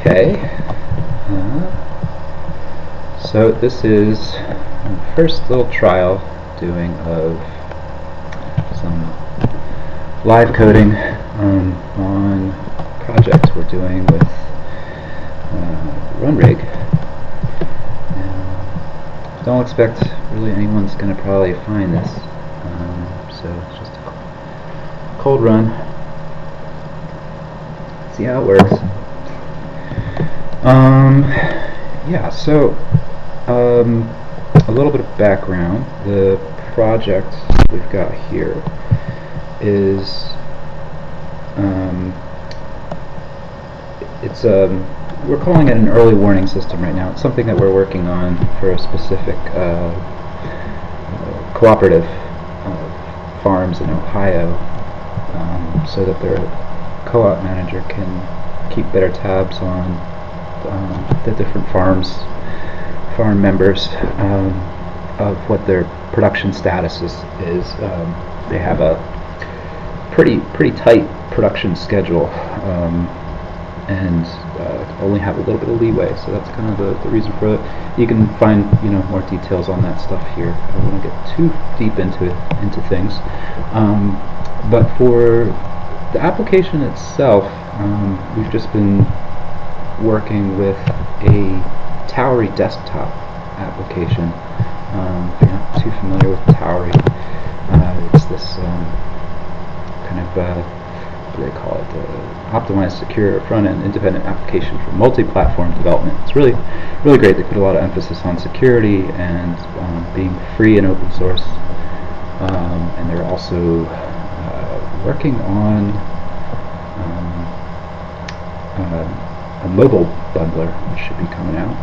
Okay, so this is the first little trial doing of some live coding on projects we're doing with Runrig. Don't expect really anyone's going to probably find this, so it's just a cold run. See how it works. Yeah, so a little bit of background. The project we've got here is we're calling it an early warning system right now. It's something that we're working on for a specific cooperative farms in Ohio, so that their co-op manager can keep better tabs on the different farm members of what their production status is. They have a pretty tight production schedule, and only have a little bit of leeway, so that's kind of the reason for it. You can find more details on that stuff here. I don't want to get too deep into things, but for the application itself, we've just been working with a Towery desktop application. If you're not too familiar with Towery, it's this kind of what do they call it? Optimized, secure, front-end, independent application for multi-platform development. It's really great. They put a lot of emphasis on security and being free and open source, and they're also working on a mobile bundler, which should be coming out,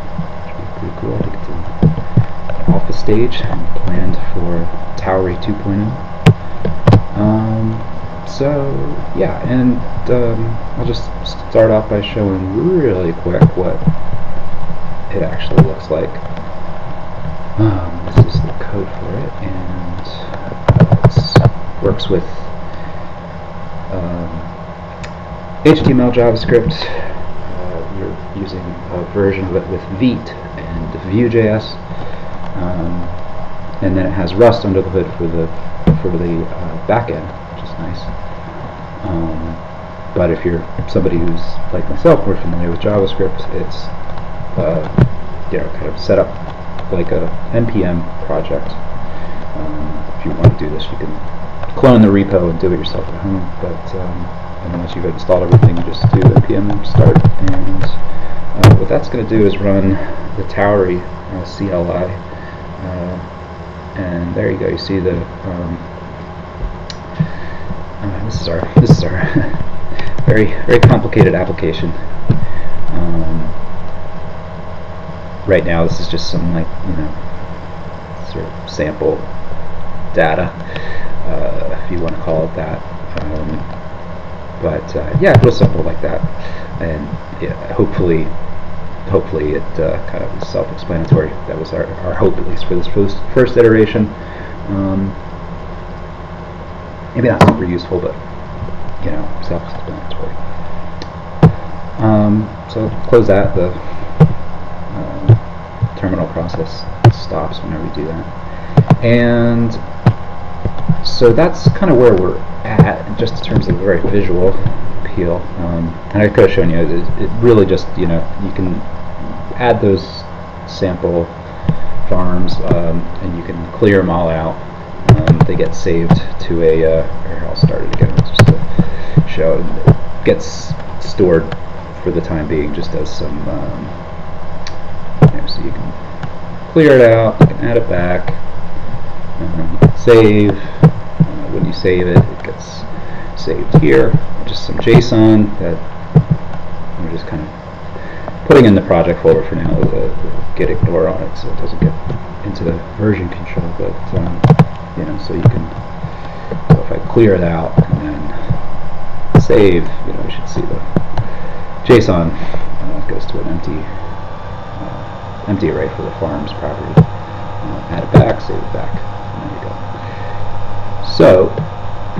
which would be pretty cool. I think it's an alpha stage and planned for Towery 2.0. So yeah, and I'll just start off by showing really quick what it actually looks like. This is the code for it, and it works with HTML, JavaScript. We're using a version of it with Vite and Vue.js, and then it has Rust under the hood for the back end, which is nice. But if you're somebody who's like myself, more familiar with JavaScript, it's kind of set up like a npm project. If you want to do this, you can clone the repo and do it yourself at home. But and once you've installed everything, you just do npm start, and what that's going to do is run the Towery CLI, and there you go. You see the this is our very complicated application. Right now, this is just some sort of sample data, if you want to call it that. But yeah, real simple like that, and yeah, hopefully it kind of is self-explanatory. That was our hope, at least for this first iteration. Maybe not super useful, but self-explanatory. So close that. The terminal process stops whenever you do that, and so that's kind of where we're at, just in terms of very visual appeal. And I could have shown you it really just you can add those sample farms, and you can clear them all out. They get saved to a here, I'll start it again just to show it gets stored for the time being just as some so you can clear it out, you can add it back, save. When you save it, it gets saved here, just some JSON that we're just kind of putting in the project folder for now with a git ignore on it, so it doesn't get into the version control. But so you can. So if I clear it out and then save, you should see the JSON goes to an empty array for the farm's property. Add it back, save it back. There you go. So,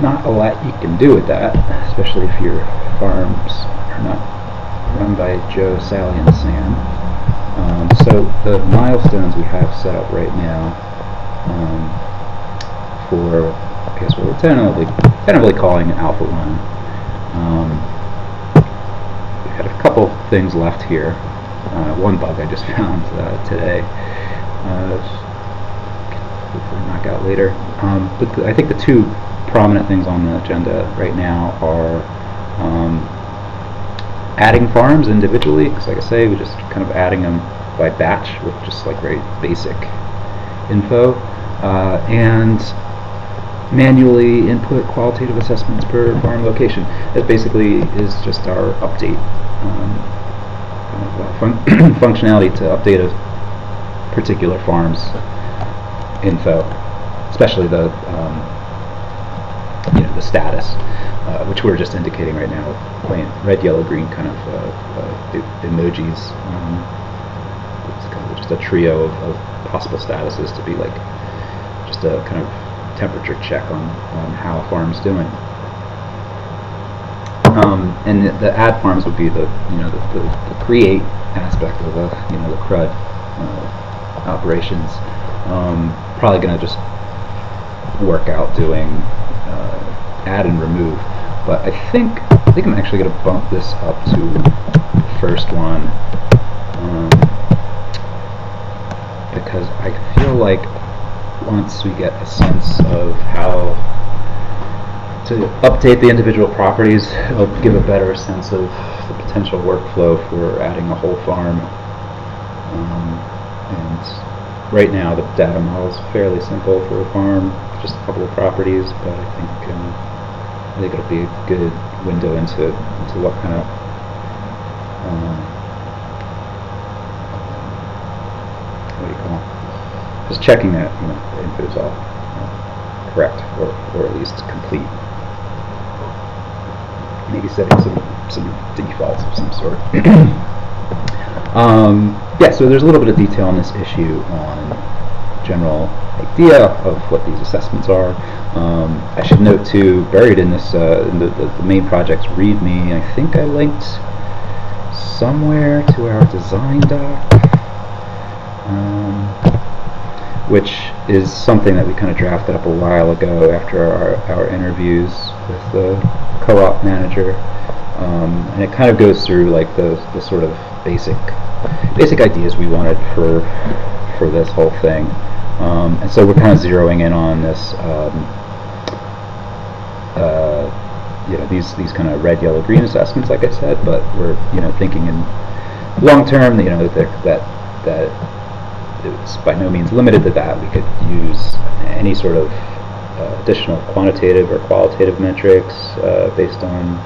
not a lot you can do with that, especially if your farms are not run by Joe, Sally, and Sam. So the milestones we have set up right now for, I guess what we're tentatively calling Alpha 1. We had a couple things left here. One bug I just found today. Hopefully knock out later. But I think the two prominent things on the agenda right now are adding farms individually, because like I say, we're just kind of adding them by batch with just like very basic info, and manually input qualitative assessments per farm location. That basically is just our update kind of functionality to update a particular farm's info, especially the the status, which we're just indicating right now with plain red, yellow, green kind of emojis. It's kind of just a trio of possible statuses to be like just a kind of temperature check on how a farm's doing. And the add farms would be the the create aspect of the the CRUD operations. Probably going to just work out doing add and remove, but I think I'm actually going to bump this up to the first one, because I feel like once we get a sense of how to update the individual properties, it'll give a better sense of the potential workflow for adding a whole farm. And right now the data model is fairly simple for a farm, just a couple of properties, but I think it'll be a good window into what kind of what do you call it? Just checking that the input is all correct, or at least complete. Maybe setting some defaults of some sort. Yeah, so there's a little bit of detail on this issue on general idea of what these assessments are. I should note too, buried in this in the main project's README, I think I linked somewhere to our design doc, which is something that we kind of drafted up a while ago after our interviews with the co-op manager, and it kind of goes through like the sort of basic ideas we wanted for this whole thing. And so we're kind of zeroing in on this, these kind of red, yellow, green assessments, like I said. But we're thinking in long term, that it's by no means limited to that. We could use any sort of additional quantitative or qualitative metrics based on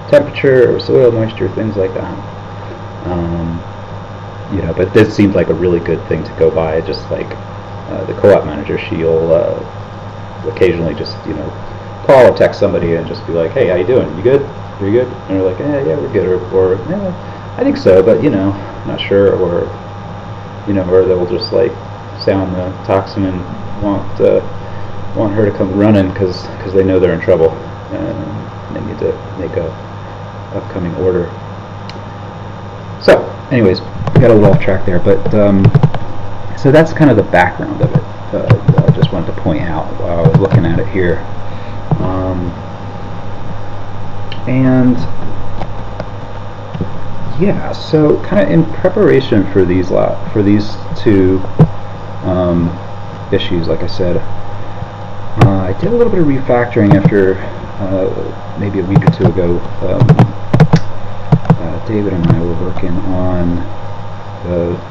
temperature or soil moisture, things like that. But this seemed like a really good thing to go by. Just like the co-op manager, she'll occasionally just call or text somebody and just be like, "Hey, how you doing? You good? You're good?" And they're like, "Yeah, we're good," or "Yeah, I think so, but not sure," or or they'll just like sound the tocsin and want her to come running because they know they're in trouble and they need to make a upcoming order. So, anyways, we got a little off track there, but so that's kind of the background of it. I just wanted to point out while I was looking at it here, and yeah, so kind of in preparation for these two issues, like I said, I did a little bit of refactoring after maybe a week or two ago. David and I were working on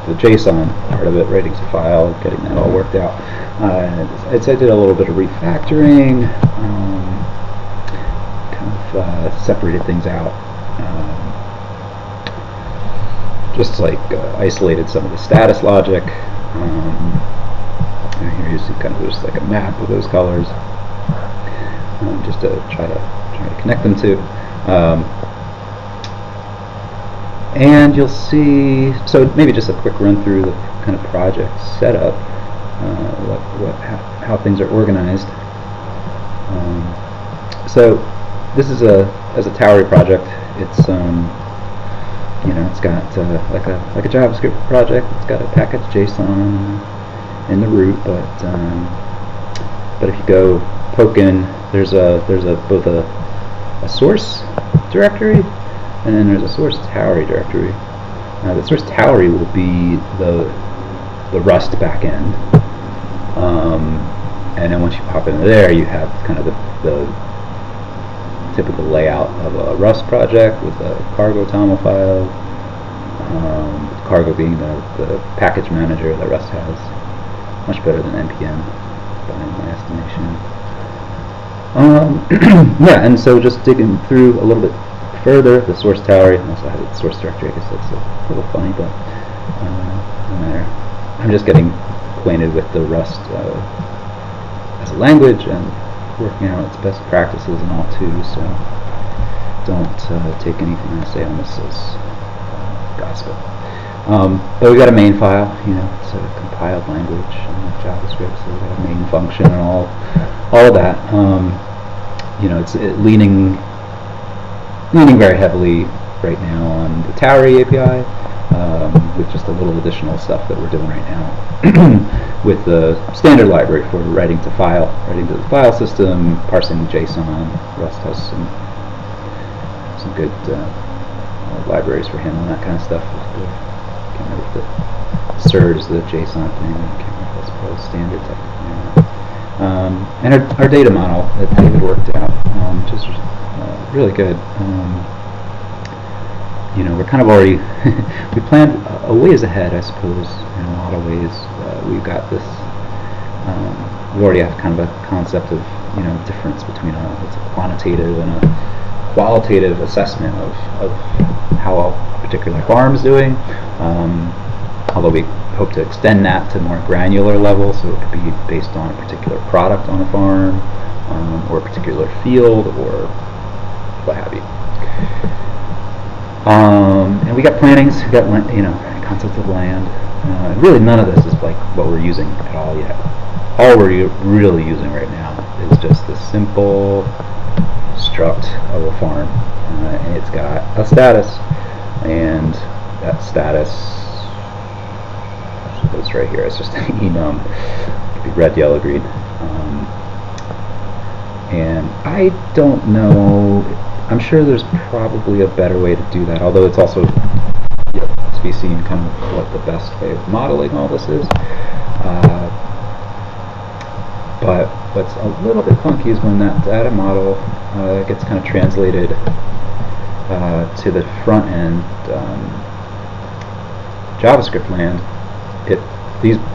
the JSON part of it, writing a file, getting that all worked out. I did a little bit of refactoring, kind of separated things out, just like isolated some of the status logic. And here you see kind of just like a map with those colors, just to try to connect them to. And you'll see, so maybe just a quick run through the kind of project setup, how things are organized. So this is as a Towery project. It's it's got like a JavaScript project. It's got a package JSON in the root, but if you go poke in, there's both a source directory and then there's a source towery directory. The source towery will be the Rust backend, and then once you pop into there, you have kind of the typical layout of a Rust project with a cargo toml file, cargo being the package manager that Rust has, much better than npm by my estimation. Yeah, and so just digging through a little bit further, the source tower also has its source directory. I guess that's a little funny, but no matter. I'm just getting acquainted with the Rust as a language and working out its best practices and all too, so don't take anything I say on this as gospel. But we got a main file, it's a compiled language in JavaScript, so we got a main function and all of that. It's leaning very heavily right now on the Towery API, with just a little additional stuff that we're doing right now with the standard library for writing to the file system, parsing JSON. Rust has some good libraries for handling that kind of stuff. I can't remember if the SIRS, the JSON thing, I can't remember if that's probably standard technically. And our data model that David worked out, which is really good. We're kind of already we planned a ways ahead, I suppose, in a lot of ways. We've got this. We already have kind of a concept of difference between a quantitative and a qualitative assessment of how a particular farm is doing. Although we hope to extend that to more granular level, so it could be based on a particular product on a farm, or a particular field, or what have you. And we got plantings, we got concept of land. Really, none of this is like what we're using at all yet. All we're really using right now is just the simple struct of a farm, and it's got a status, and that status is right here. It's just an enum. It could be red, yellow, green. And I don't know. I'm sure there's probably a better way to do that, although it's also to be seen kind of what the best way of modeling all this is. But what's a little bit funky is when that data model gets kind of translated to the front end JavaScript land.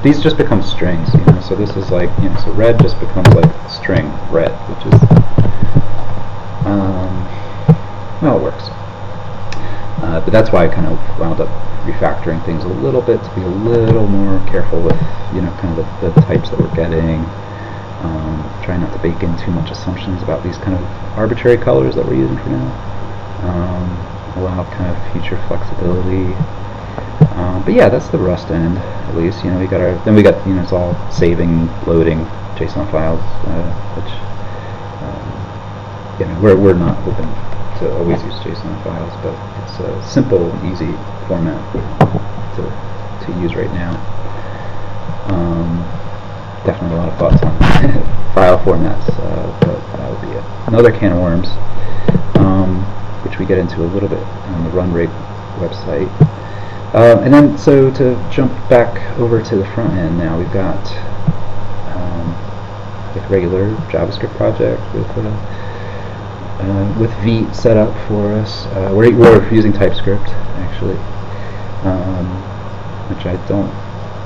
These just become strings, So this is like, so red just becomes like string red, which is well, it works. But that's why I kind of wound up refactoring things a little bit to be a little more careful with, kind of the types that we're getting. Trying not to bake in too much assumptions about these kind of arbitrary colors that we're using for now. Allow kind of future flexibility. But yeah, that's the Rust end, at least. We got it's all saving, loading JSON files, which we're not open to always use JSON files, but it's a simple and easy format to use right now. Definitely a lot of thoughts on file formats, but that would be another can of worms, which we get into a little bit on the Runrig website. And then, so to jump back over to the front end now, we've got a regular JavaScript project with Vite set up for us. We're using TypeScript, actually, which I don't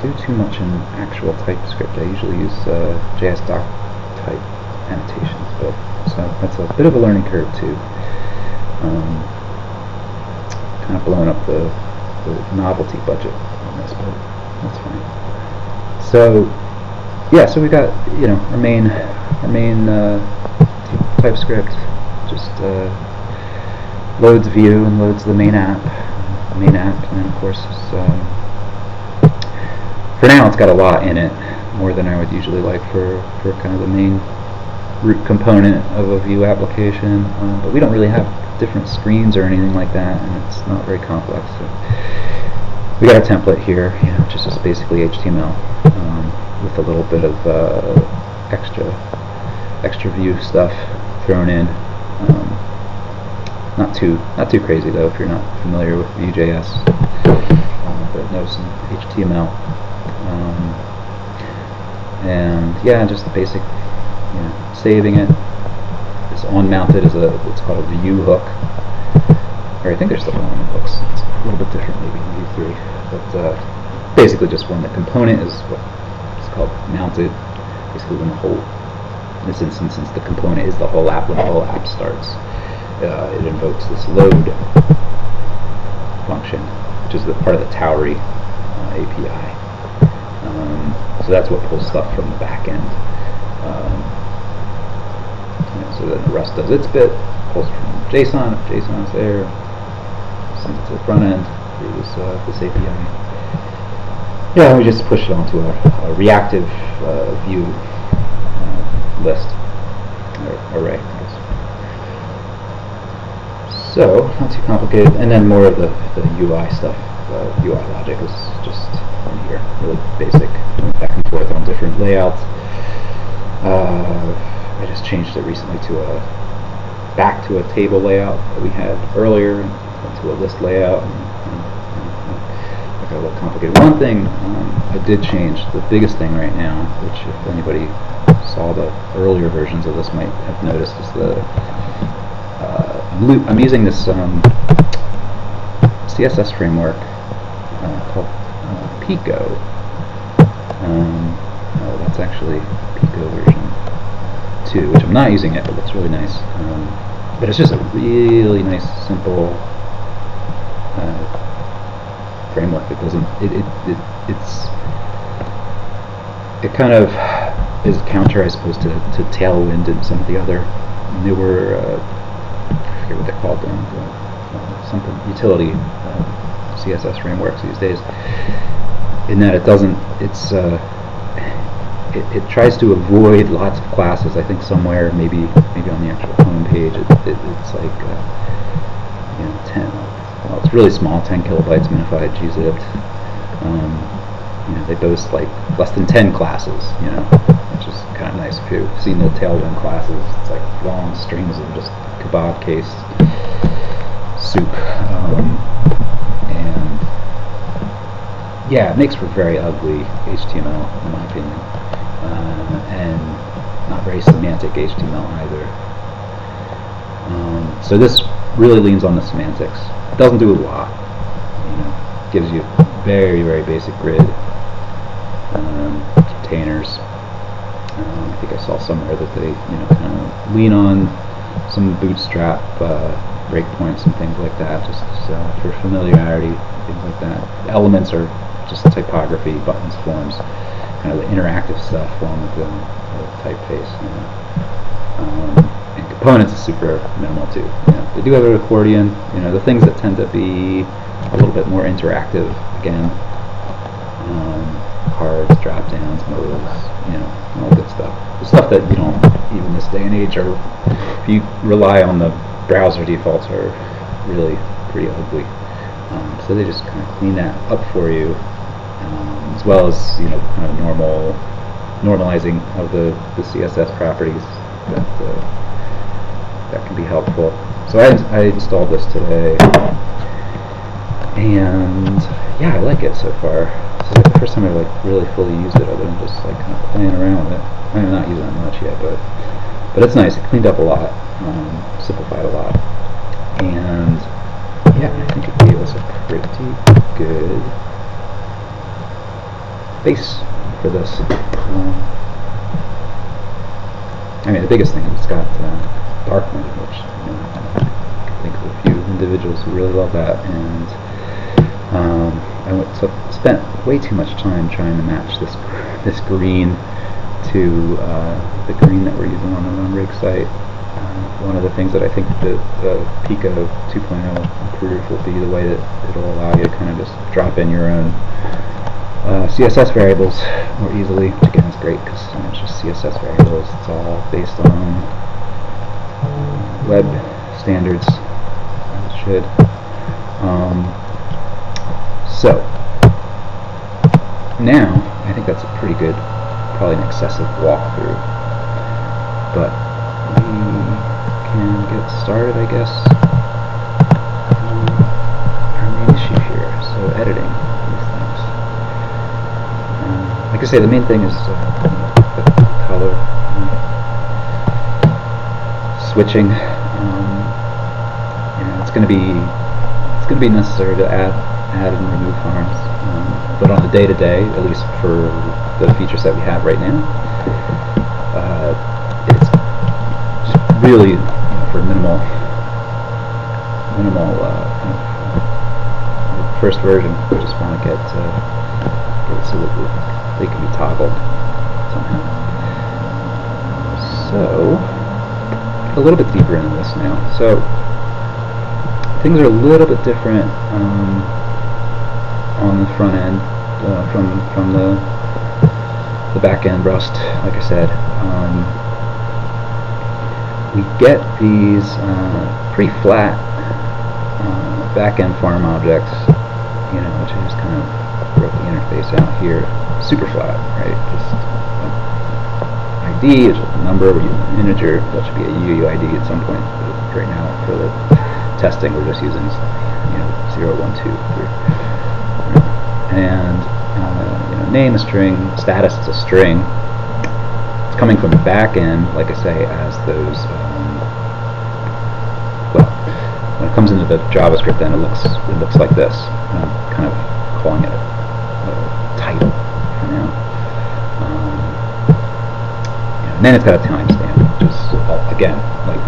do too much in actual TypeScript. I usually use JS doc type annotations, but so that's a bit of a learning curve too. Kind of blowing up the novelty budget on this, but that's fine. So yeah, so we got our main TypeScript just loads Vue and loads the main app, and then of course for now it's got a lot in it, more than I would usually like for kind of the main root component of a Vue application, but we don't really have different screens or anything like that, and it's not very complex. So we got a template here, which is just basically HTML with a little bit of extra Vue stuff thrown in. Not too crazy though if you're not familiar with Vue.js, but know some HTML. And yeah, just the basic, saving it. It's on-mounted as it's called a Vue hook. Or I think they're still calling them hooks. It's a little bit different maybe in Vue 3, but basically just when the component is what is called mounted. Basically when the whole, in this instance, since the component is the whole app, when the whole app starts, it invokes this load function, which is the part of the Towery API. So that's what pulls stuff from the back end. So then the rest does its bit, pulls from JSON, if JSON is there, sends it to the front end through this API. Yeah, we just push it onto a reactive Vue list, or array, I guess. So, not too complicated. And then more of the UI stuff. UI logic is just in here, really basic, back and forth on different layouts. I just changed it recently back to a table layout that we had earlier, and to a list layout. And I got a little complicated. One thing I did change, the biggest thing right now, which if anybody saw the earlier versions of this might have noticed, is I'm using this CSS framework called Pico. That's actually Pico version 2, which I'm not using yet, but looks really nice. But it's just a really nice, simple framework. It doesn't. It kind of is counter, I suppose, to Tailwind and some of the other newer. I forget what they're called. Something utility CSS frameworks these days. In that it doesn't. It tries to avoid lots of classes. I think somewhere, maybe on the actual home page, it's like 10. Well, it's really small, 10 kilobytes minified, gzipped. They boast like less than 10 classes, which is kind of nice. If you've seen the Tailwind classes, it's like long strings of just kebab case soup. And yeah, it makes for very ugly HTML, in my opinion. And not very semantic HTML either. So this really leans on the semantics. It doesn't do a lot. Gives you very, very basic grid, containers. I think I saw somewhere that they, kind of lean on some bootstrap breakpoints and things like that, just for familiarity, things like that. The elements are just typography, buttons, forms, kind of the interactive stuff along with the typeface. And components is super minimal too. They do have an accordion. The things that tend to be a little bit more interactive, again, cards, drop downs, modes, all good stuff. The stuff that you don't, even this day and age, or if you rely on the browser defaults, are really pretty ugly. So they just kind of clean that up for you, as well as kind of normalizing of the CSS properties that can be helpful. So I installed this today, and yeah, I like it so far. This is like the first time I've really fully used it, other than just kind of playing around with it. I'm not using it much yet, but it's nice. It cleaned up a lot, simplified a lot, and yeah, I think it gave us a pretty good base for this. The biggest thing is it's got dark mode, which I can think of a few individuals who really love that, and I spent way too much time trying to match this green to the green that we're using on the Runrig site. One of the things that I think that the Pico 2.0 improve will be the way that it'll allow you to kind of just drop in your own CSS variables more easily, which again is great because it's just CSS variables. It's all based on web standards, as it should. So now I think that's a pretty good, probably an excessive walkthrough, but we can get started, I guess. Our main issue here, so editing these things. Like I say, the main thing is the color switching. It's going to be necessary to add and remove harms, but on the day-to-day, at least for the feature set we have right now, it's just really, for minimal first version. We just want to get it so that they can be toggled somehow. So, a little bit deeper into this now. So, things are a little bit different on the front end from the back end Rust. Like I said, we get these pretty flat back end farm objects, which I just kind of wrote the interface out here. Super flat, right? Just ID, which is a number. We're using an integer. That should be a UUID at some point. But right now, for the testing, we're just using 0, 1, 2, 3. And name a string, status is a string. It's coming from the back end, like I say, as those. Well, when it comes into the JavaScript, then it looks like this. I'm kind of calling it a title for now. And then it's got a timestamp, which is again like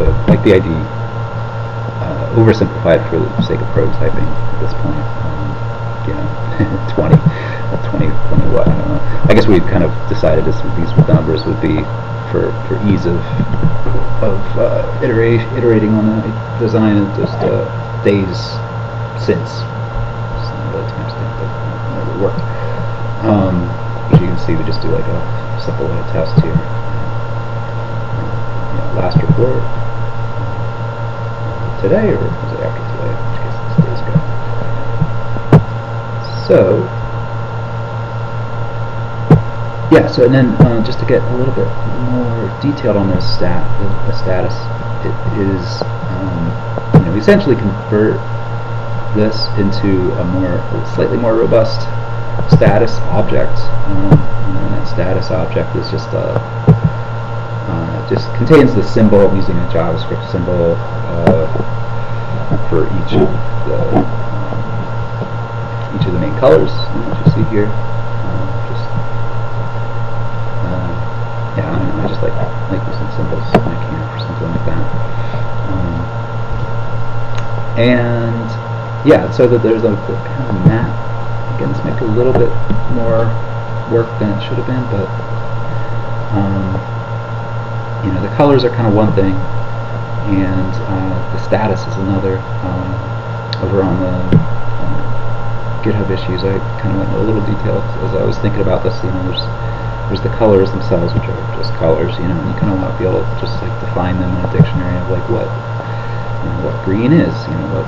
the ID. Oversimplified for the sake of prototyping at this point. 20 what, I don't know. I guess we kind of decided these numbers would be for ease of iterating on the design of just days since. It's not really timestamp, but it worked. As you can see, we just do like a simple little test here. Last report. Today, or was it after today? In which case it's days ago. So, yeah. So, and then just to get a little bit more detailed on the status, it is we essentially convert this into a slightly more robust status object, and that status object is just contains the symbol. I'm using a JavaScript symbol for each of the main colors, which you see here. I don't know. I just like using symbols when I can for something like that. And yeah, so that there's a kind of map. Again, this might be a little bit more work than it should have been, but the colors are kind of one thing, and the status is another. Over on the GitHub issues, I kind of went into a little detail as I was thinking about this. There's the colors themselves, which are just colors, and you kind of want to be able to just like define them in a dictionary of like what green is, what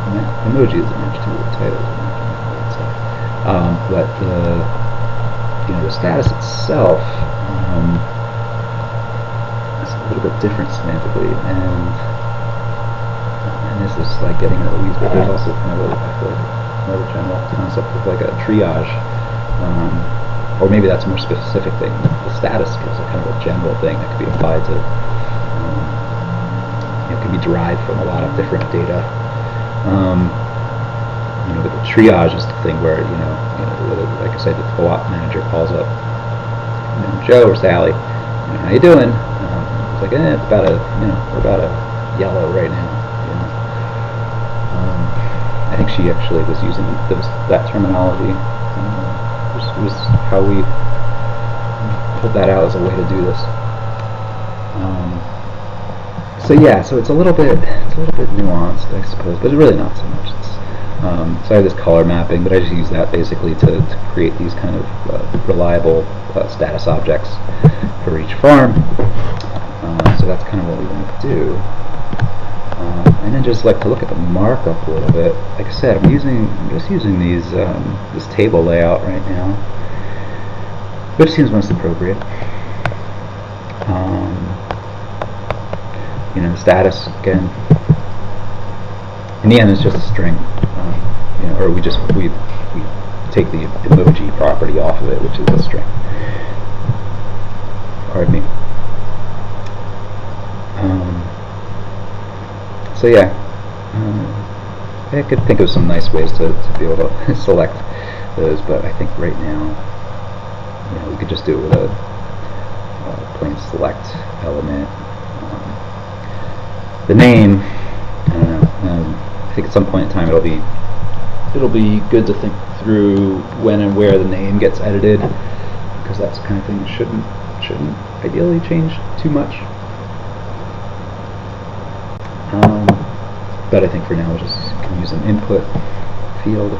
emoji is matched to, what title is matched to, but the status itself is a little bit different semantically, and this is like getting into the weeds, but there's also kind of another general concept of like a triage, or maybe that's a more specific thing. The status is a kind of a general thing that could be applied to, can be derived from a lot of different data. But the triage is the thing where like I said, the co-op manager calls up Joe or Sally, how you doing? It's like, it's about we're about a yellow right now. I think she actually was using that terminology. Was how we pulled that out as a way to do this. So yeah, so it's a little bit nuanced, I suppose, but really not so much. It's So I have this color mapping, but I just use that basically to create these kind of reliable status objects for each farm. So that's kind of what we want to do. And then just like to look at the markup a little bit. Like I said, I'm just using these this table layout right now, which seems most appropriate. You know, status again. In the end, it's just a string, you know, or we take the emoji property off of it, which is a string. Pardon me. So yeah, I could think of some nice ways to be able to select those, but I think right now, you know, we could just do it with a plain select element. The name, I don't know. I think at some point in time it'll be good to think through when and where the name gets edited, because that's the kind of thing that shouldn't ideally change too much. But I think for now we'll just can use an input field.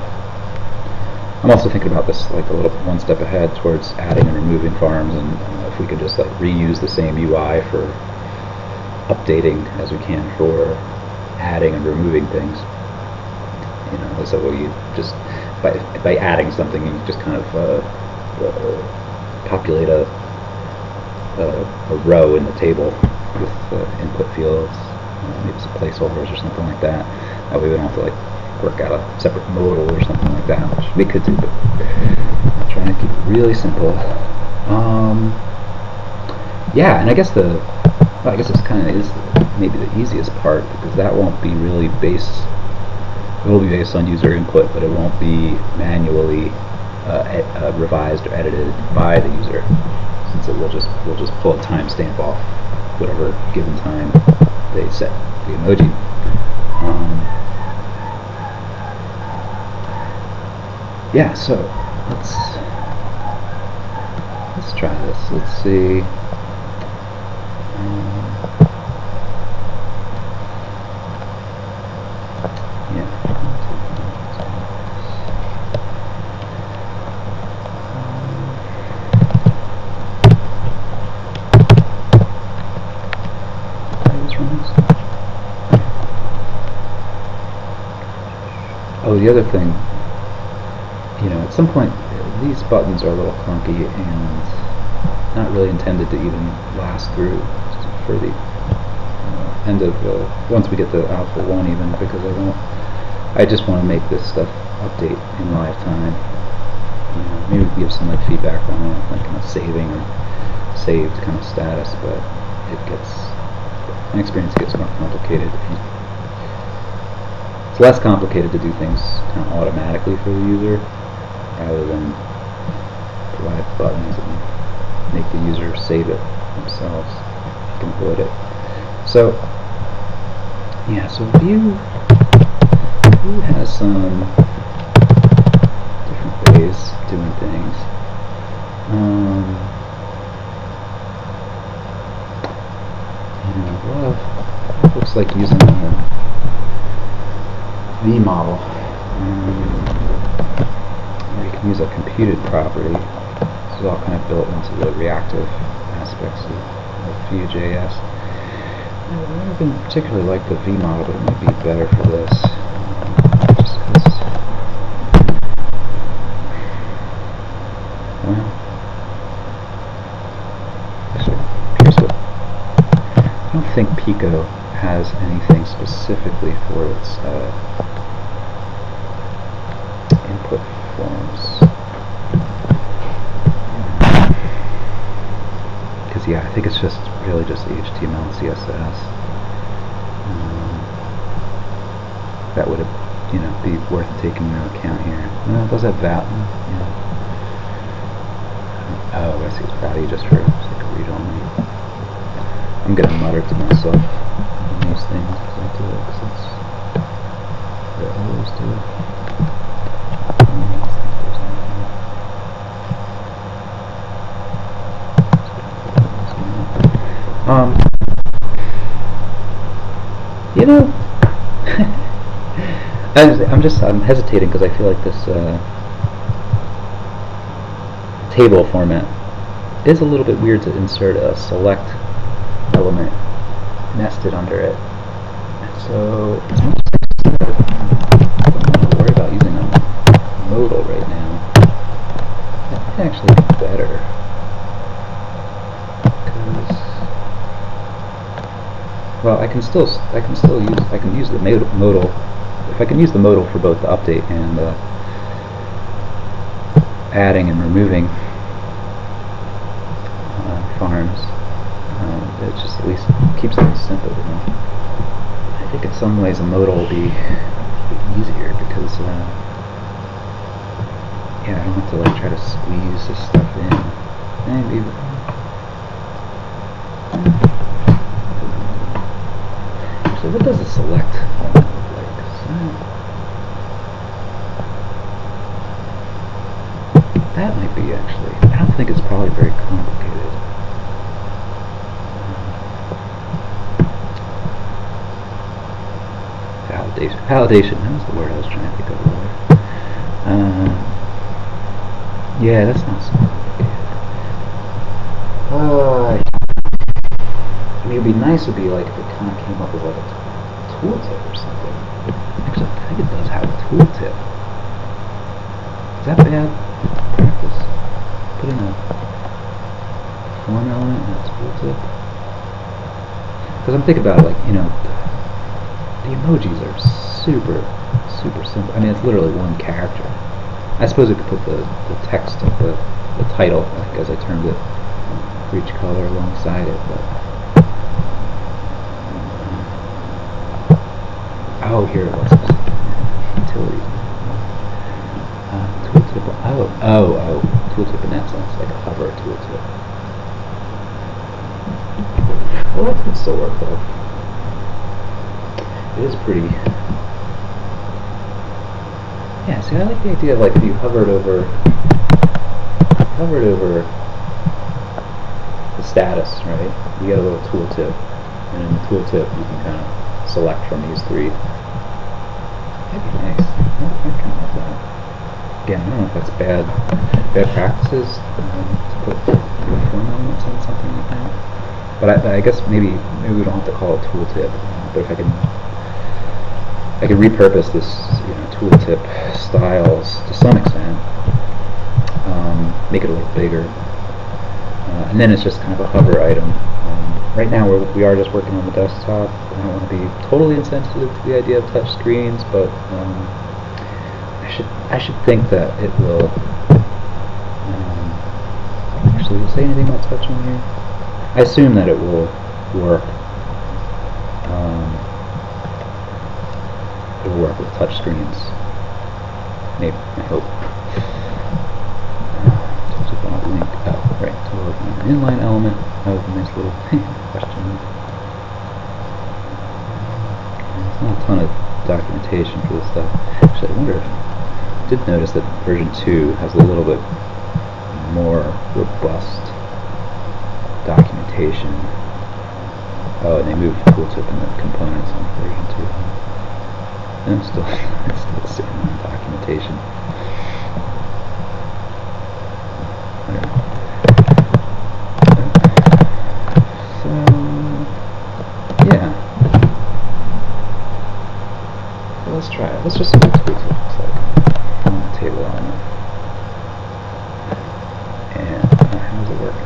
I'm also thinking about this like a little one step ahead towards adding and removing farms, and if we could just like reuse the same UI for updating as we can for adding and removing things. You know, so you just by adding something, you just kind of populate a row in the table with input fields, maybe some placeholders or something like that. That way we don't have to like work out a separate modal or something like that, which we could do, but I'm trying to keep it really simple. Yeah, and I guess it's kind of maybe the easiest part, because that won't be really based. It will be based on user input, but it won't be manually revised or edited by the user, since we'll just pull a timestamp off whatever given time they set the emoji. Yeah, so let's try this. Let's see. Oh, the other thing, you know, at some point these buttons are a little clunky and not really intended to even last through for the end of once we get to alpha 1 even, because I just want to make this stuff update in live time. You know, maybe give some like feedback on it, like kind of saving or saved kind of status, but my experience gets more complicated. It's less complicated to do things kind of automatically for the user, rather than provide buttons and make the user save it themselves. You can avoid it. So, yeah, so Vue has some different ways of doing things. You know, a lot of looks like using V model. You can use a computed property. This is all kind of built into the reactive aspects of Vue.js. I've never been particularly like the V model, but it might be better for this. Just because, well, here's what. I don't think Pico has anything specifically for its input forms. Because yeah, I think it's just really just HTML and CSS. That would, you know, be worth taking into account here. No, it does have that. Yeah. Oh, I see. It's value just for like a read only. I'm gonna mutter to myself on these things as I do it, because it's what I always do. You know, I'm hesitating because I feel like this table format is a little bit weird to insert a select element nested under it. So as much as I don't want to worry about using a modal right now, that might actually be better. Because, well, I can use the modal. If I can use the modal for both the update and adding and removing farms, it just at least keeps things simple, you know. I think in some ways a modal will be easier because yeah, I don't have to like try to squeeze this stuff in. Maybe. So what does the select look like? That might be actually. I don't think it's probably very complicated. Validation. That was the word I was trying to think of earlier. Yeah, that's not so complicated. I mean, it'd be nice would be like if it kind of came up with like a tooltip or something. Actually, I think it does have a tooltip. Is that bad practice? Putting a form element in a tooltip? Because I'm thinking about it like, you know, the emojis are super simple. I mean, it's literally one character. I suppose it could put the text of the title, like as I termed it, for each color alongside it, but oh, here it was. Utilities. Tooltip. Oh, tooltip in that sense, like a hover tooltip. Well, that could still work though. It is pretty. Yeah, see, I like the idea of like if you hovered over the status, right? You get a little tooltip, and in the tooltip you can kind of select from these three. That'd be nice. I kind of like that. Again, I don't know if that's bad practices to put form elements in something like that. But I guess maybe we don't have to call it tooltip. But if I can repurpose this, you know, tooltip styles to some extent, make it a little bigger, and then it's just kind of a hover item. Right now we are just working on the desktop. I don't want to be totally insensitive to the idea of touch screens, but I should think that it will. Actually, does it say anything about touch on here? I assume that it will work. It will work with touch screens. Maybe, I hope. Tooltip on a link. Oh, right. So we're working on an inline element. That was a nice little question. There's not a ton of documentation for this stuff. Actually, I wonder if I did notice that version 2 has a little bit more robust documentation. Oh, and they moved tooltip and the components on version 2. And it's still sitting on documentation. So, yeah. So let's try it. Let's just see what tooltip looks like on the table element. And how does it work?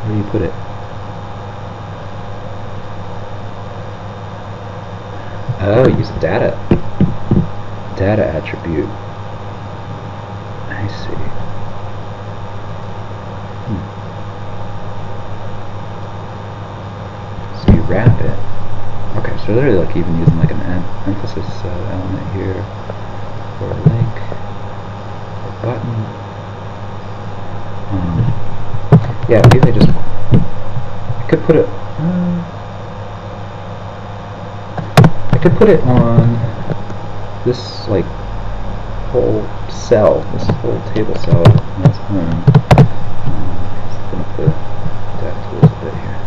Where do you put it? Oh, use a data attribute. I see. So you wrap it. Okay, so they're like even using like an emphasis element here, or a link, or a button. Yeah, maybe I could put it. I could put it on this like whole cell, this whole table cell on its own. Open up the dev tools a bit here.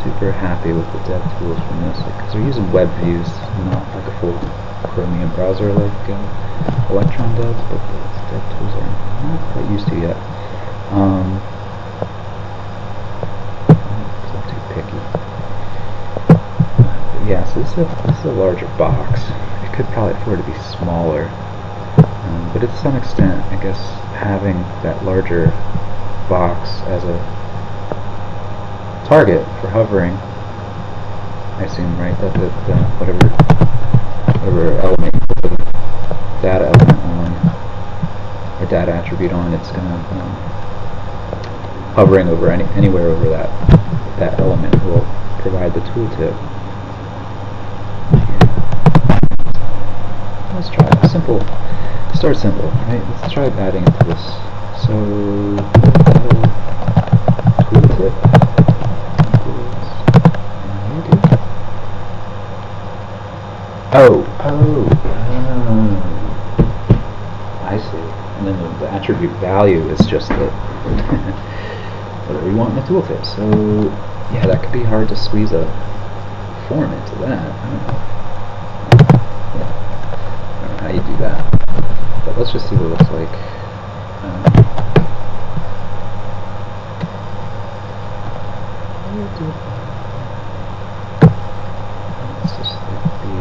Super super happy with the dev tools from this, because they're using web views, not like a full Chromium browser like Electron does, but the dev tools are not quite used to yet. I'm too picky. But yeah, so this is a larger box. It could probably afford to be smaller, but to some extent, I guess having that larger box as a target for hovering, I assume, right? That whatever element you put the data element on, or data attribute on, it's going to hovering over anywhere over that element will provide the tooltip. Let's try a simple. Start simple, right? Let's try adding into this. So tooltip. Oh, I see. And then the attribute value is just the whatever you want in the tooltip. So yeah, that could be hard to squeeze a form into that. I don't know how you do that. But let's just see what it looks like. Let's just be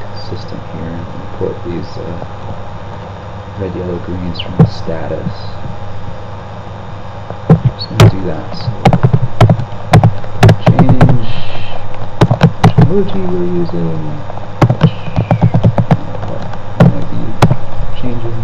consistent here and import these red, yellow, greens from the status. I'm just going to do that. So change which emoji we're using, what might be changing.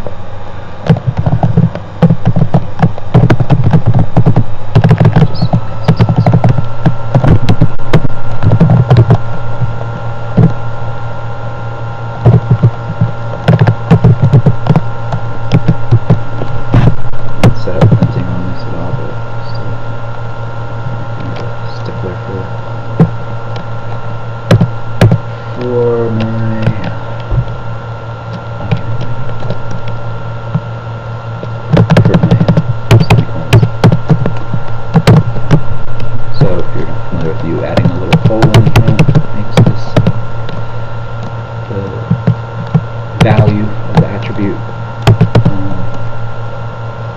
Value of the attribute,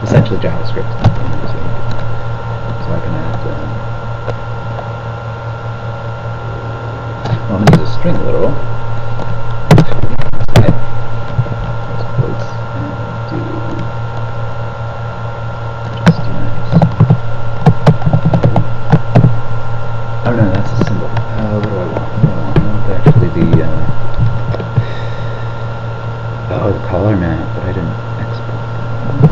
essentially JavaScript. So I can add, well, I'm going to use a string literal. Oh no, that's a symbol. What do I want? I want actually the oh, the color map, but I didn't export that.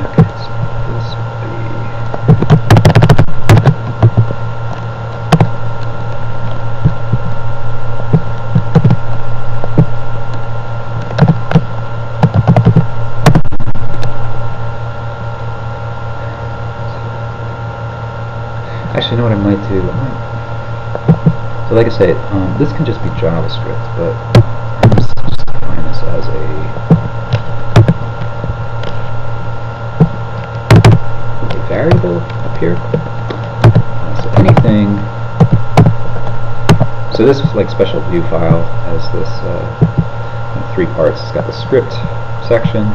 Okay, so this would be actually, you know what I might do? So like I say, this can just be JavaScript, but I'm just define this as a variable up here. So anything. So this like special view file has this three parts. It's got the script section,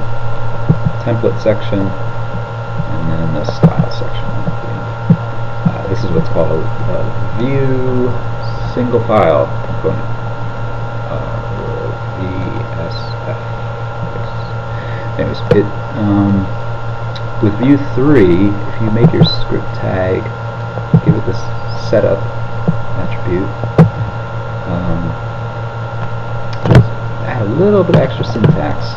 template section, and then the style section. This is what's called a view single file component, or VSF. Anyways, with view 3, if you make your script tag, give it this setup attribute, add a little bit of extra syntax,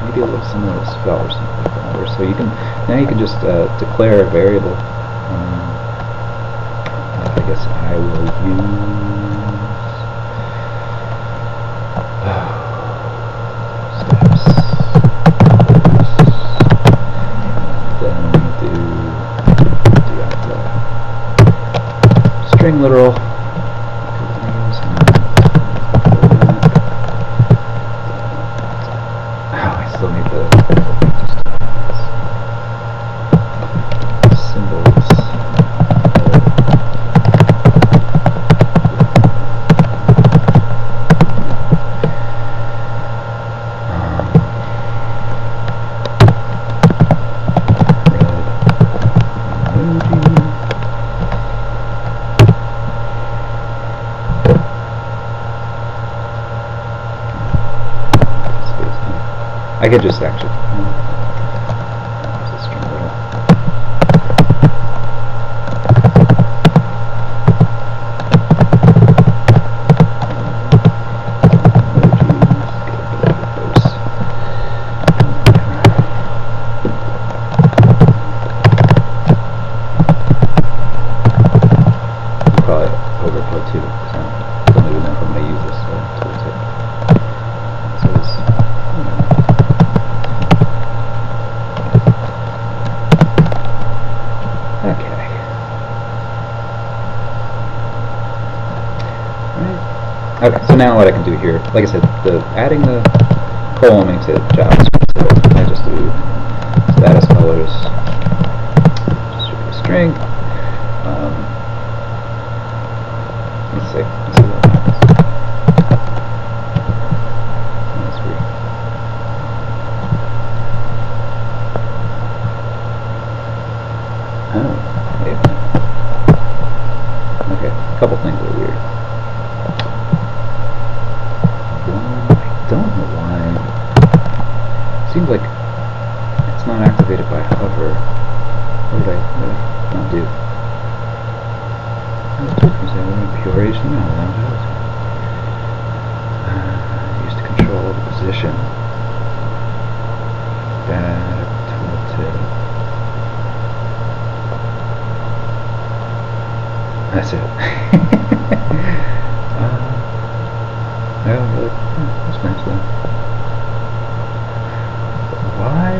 maybe a little similar to spell or something like that. Or so you can now you can just declare a variable. I guess I will use steps. Then do string literal. Oh, I still need the symbol. I could just actually. Where's the string go? Probably overflow too, because I don't even know if I'm going to use this tooltip. So it's, okay. Right. Okay, so now what I can do here, like I said, adding the columning to JavaScript, so I just do status colors, distribute a string. Let's see what happens. That's weird. Oh, wait a minute. Okay, a couple things are weird. One, I don't know why. It seems like it's not activated by hover. What did I not do? Pure HTML. Used to control the position. Bad tooltip. That's it. Yeah, but that's nice though. But why?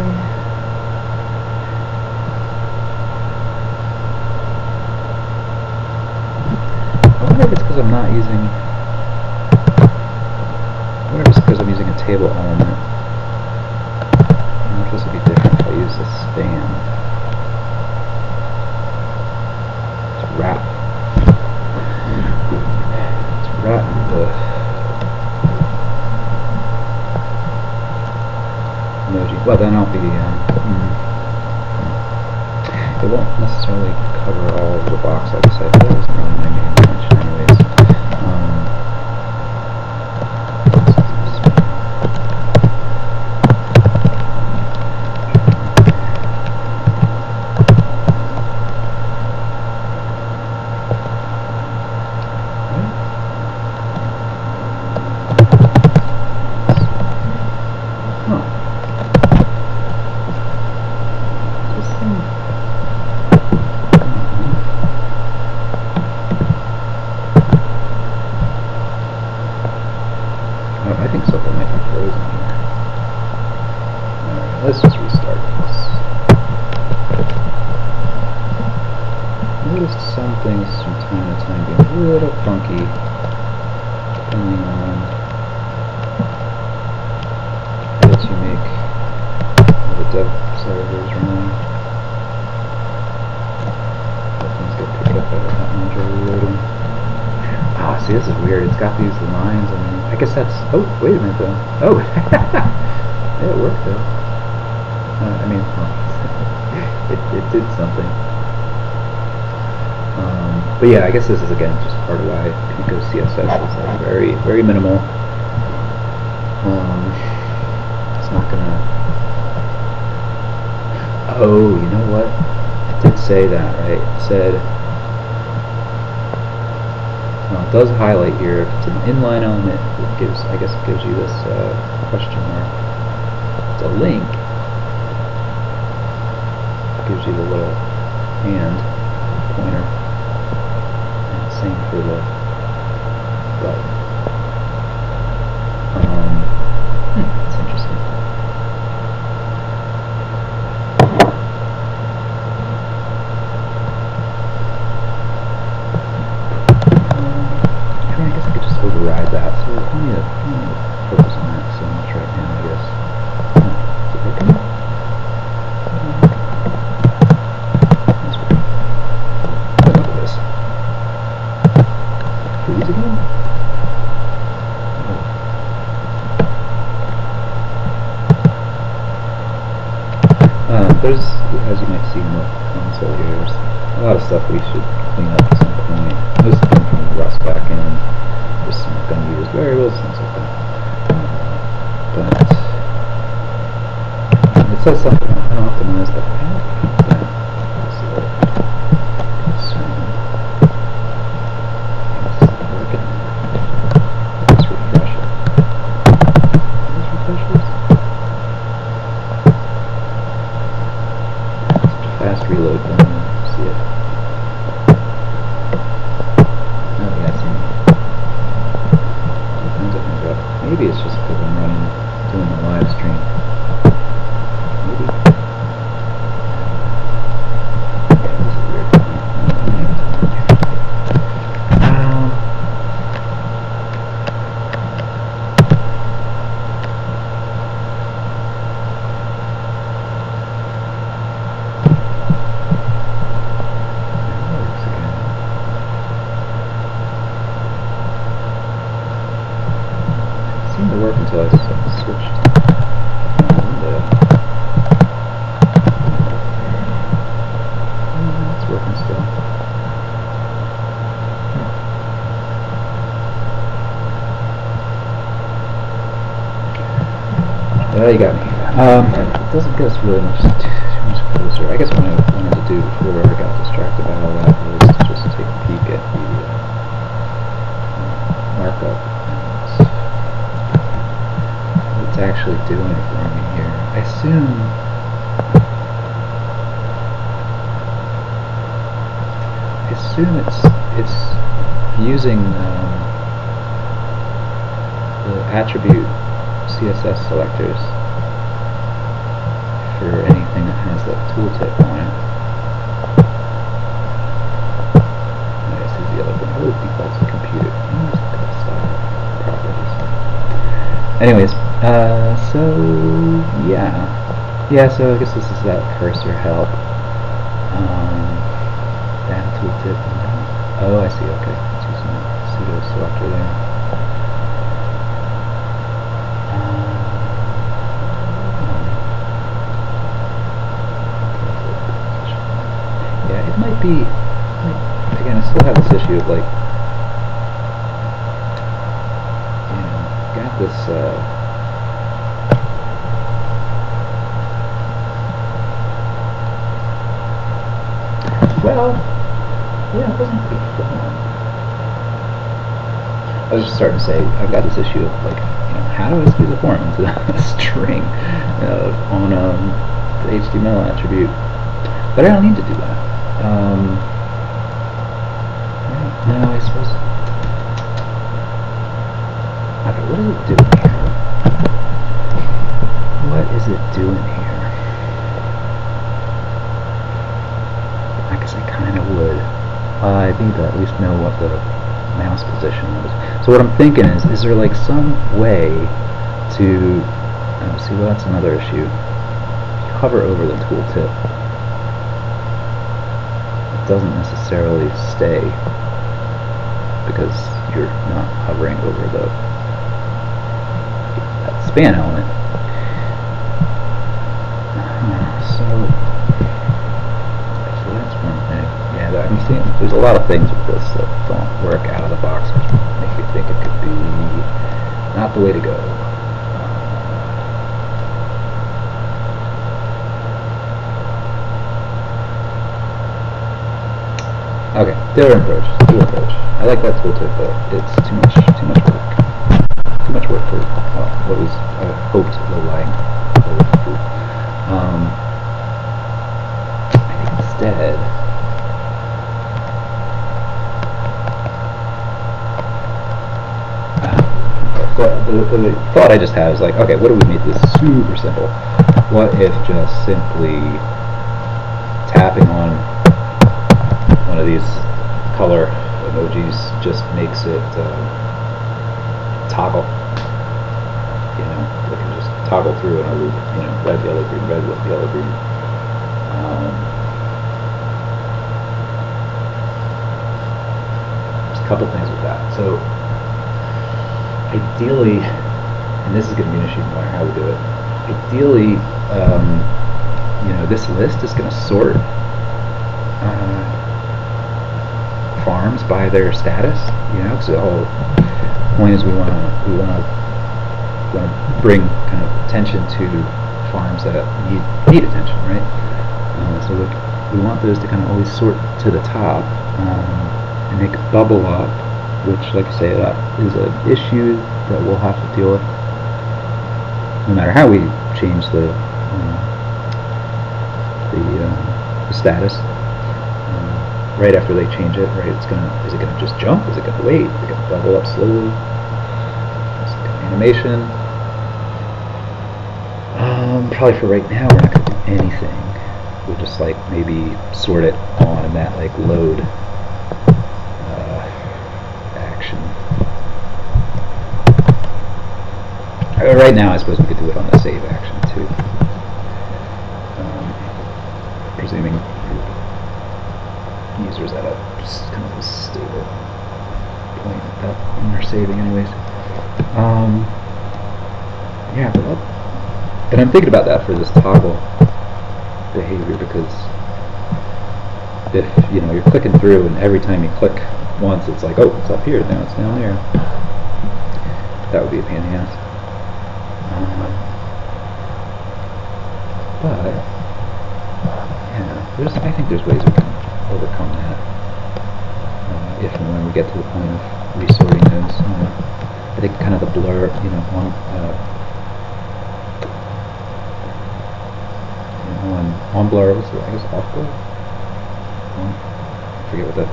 I wonder if it's because I'm not using. I wonder if it's because I'm using a table element. I wonder if this would be different if I use a span. It's wrap. It's wrap the emoji. Well, then I'll be. It won't necessarily cover all of the box. Like I said, that was probably my main intention, anyways. I think something might be frozen here. Alright, let's just restart this. Notice some things from time to time being a little funky, depending on edits you make while the dev server is running. Things get picked up by that module reloading. Ah, see, this is weird. It's got these lines, and I guess that's. Oh, wait a minute, though. Oh, yeah, it worked though. I mean, well, it did something. But yeah, I guess this is again just part of why Pico CSS is like very, very minimal. It's not gonna. Oh, you know what? It did say that, right? It said. Now it does highlight here. If it's an inline element, it gives, I guess, it gives you this question mark. It's a link. It gives you the little hand pointer. And same for the button. That's interesting. Override that, so I need to focus on that so much right now, I guess. Is it working? That's weird. Oh, look at this. Freeze again? Oh. There's, as you might see in the console here, there's a lot of stuff we should clean up at some point. This has been from the Rust backend. There's some unused variables, things like that. But says something unoptimized, but I don't think that's the concern. It's working. Let's refresh it. Let's refresh this. Such a fast reload when you see it. Oh yeah, I see it. Thumbs up. Maybe it's just because I'm doing the live stream. Maybe. Yeah, this is weird. It seemed to work until I switched window. It's working still. Well, you got me. It doesn't get us really much too much closer. I guess what I wanted to do before I got distracted by all that was to just take a peek at the markup. It's actually doing it for me here. I assume it's using the attribute CSS selectors for anything that has that tooltip on it. This is the other one. Oh, it defaults to computer. Properties. Anyways, so yeah. So I guess this is that cursor help. Data tooltip. Oh, I see. Okay, it's using a pseudo selector there. Yeah, it might be. Again, I still have this issue of like, got this. Well, yeah, it doesn't really form. I was just starting to say, I've got this issue of like, how do I squeeze a form into a string on the HTML attribute? But I don't need to do that. No, I suppose. Okay, what is it doing here? What is it doing here? I guess I kind of would. I need to at least know what the mouse position is. So what I'm thinking is there like some way to, see, well, that's another issue. If you hover over the tooltip, it doesn't necessarily stay because you're not hovering over that span element. So that's one thing. Yeah, I'm seeing there's a lot of things with this that don't work out of the box, which make me think it could be not the way to go. Okay, different approach. Dual approach. I like that tooltip, but it's too much work. Too much work for what was hoped low-lying fruit. I think instead, the thought I just had is like, okay, what if we made this super simple? What if just simply tapping on one of these color emojis just makes it toggle? We can just toggle through in a loop, red, yellow, green, red, yellow, green. There's a couple things with that. So ideally, and this is going to be an issue no matter how we do it, ideally, this list is going to sort farms by their status, because the whole point is we want to bring kind of attention to farms that need attention, right? So we want those to kind of always sort to the top and make a bubble up, which, like I say, is an issue that we'll have to deal with no matter how we change the status. Right after they change it, right? Is it gonna just jump? Is it gonna wait? Is it gonna bubble up slowly? It's like an animation. Probably for right now, we're not gonna do anything. We'll just like maybe sort it on that like load action. Right now, I suppose we could do it on the save action too. Presuming users at a kind of a stable point when they're saving, anyways. Yeah, and I'm thinking about that for this toggle behavior, because if you're clicking through and every time you click once, it's like, oh, it's up here, now it's down there. That would be a pain in the ass. But yeah, I think there's ways we can overcome that if and when we get to the point of resorting those. I think kind of the blur, on blur, I guess off blur. I forget what the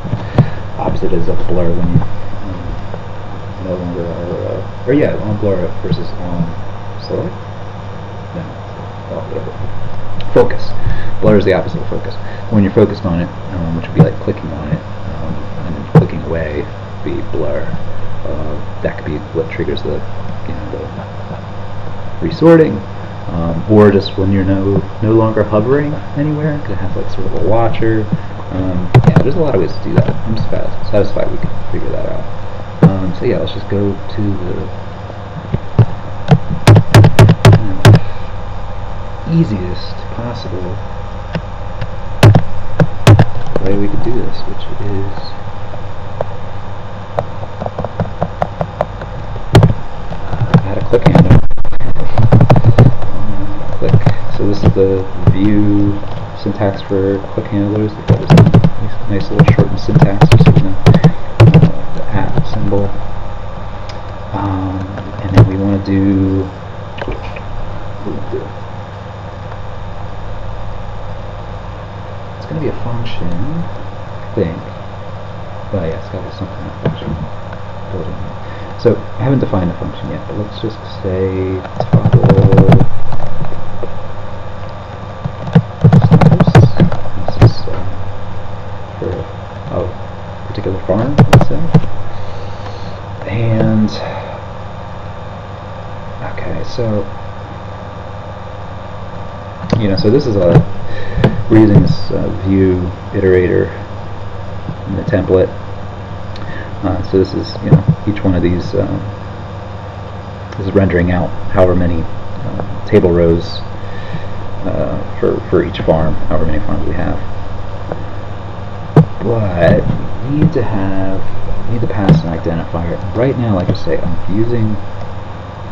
opposite is of blur when you no longer are, on blur versus on select. No, whatever. Focus. Blur is the opposite of focus. When you're focused on it, which would be like clicking on it, and then clicking away would be blur. That could be what triggers the resorting, or just when you're no longer hovering anywhere. It could have like sort of a watcher. Yeah, there's a lot of ways to do that. I'm satisfied we can figure that out. So yeah, let's just go to the easiest possible way we could do this, which is add a click handle. Click. So this is the view syntax for click handlers. They've got this nice little shortened syntax just in the at symbol. And then we want to do. It's going to be a function, I think. But yeah, it's got to be some kind of function built in. So I haven't defined a function yet, but let's just say toggle status. This is for a particular farm, let's say. And okay, so so this is we're using this view iterator in the template. So this is, each one of these is rendering out however many table rows for each farm, however many farms we have. But we need to pass an identifier. Right now, like I say, I'm using,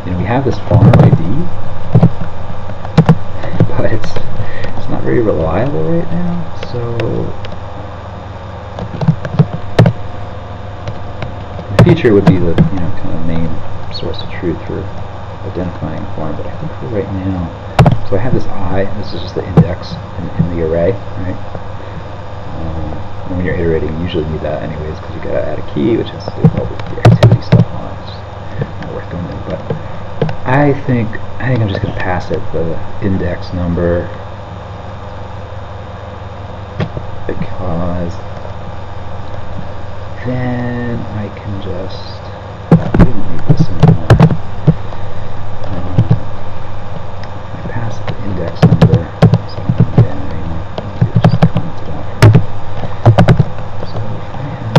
we have this farm ID, but it's not very reliable right now. So the feature would be the kind of main source of truth for identifying a farm. But I think for right now, so I have this I. This is just the index in the array, right? And when you're iterating, you usually need that anyways, because you gotta add a key, which has to do with all the activity stuff on it. It's not worth going in. But I think I'm just gonna pass it the index number, because then I can just, we don't need this anymore. I pass it the index number, so I don't need it anymore. Maybe just comment it out. So if I have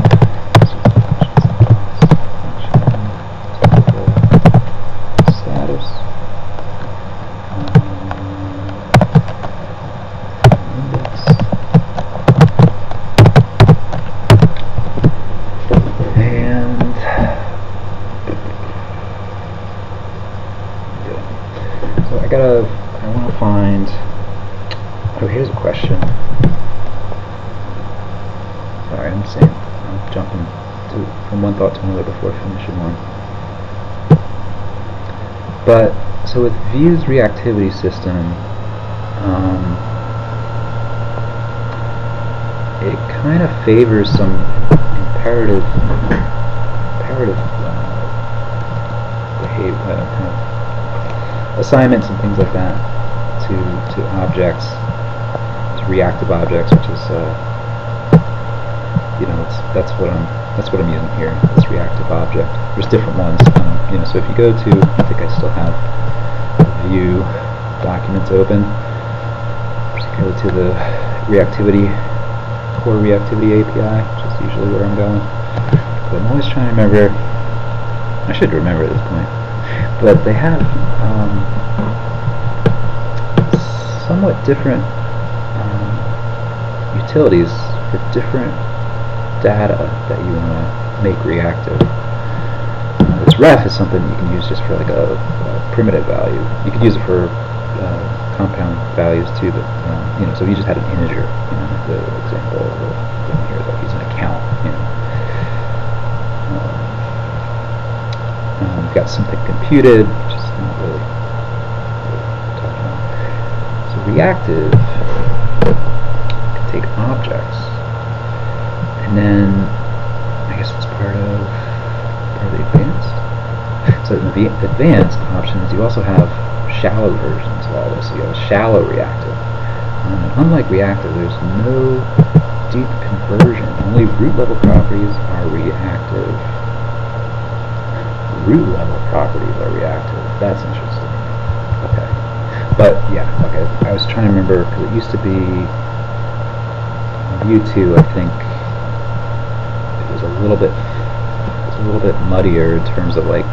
status, index. And jumping from one thought to another before finishing one. But so with Vue's reactivity system, it kind of favors some imperative kind of assignments and things like that to objects, to reactive objects, which is that's what I'm using here. This reactive object. There's different ones. So if you go to, I think I still have Vue documents open, particularly to the core reactivity API, which is usually where I'm going. But I'm always trying to remember. I should remember at this point. But they have somewhat different utilities for different data that you want to make reactive. This ref is something you can use just for like a primitive value. You could use it for compound values too, but so if you just had an integer, like the example down here, like using a count, we've got something computed, which is not really talking about. So reactive can take objects, and then I guess it's part of the advanced. So in the advanced options, you also have shallow versions of all this. So you have a shallow reactive. Unlike reactive, there's no deep conversion. Only root level properties are reactive. Root level properties are reactive. That's interesting. Okay. But yeah, okay. I was trying to remember because it used to be Vue 2, I think it was a little bit muddier in terms of like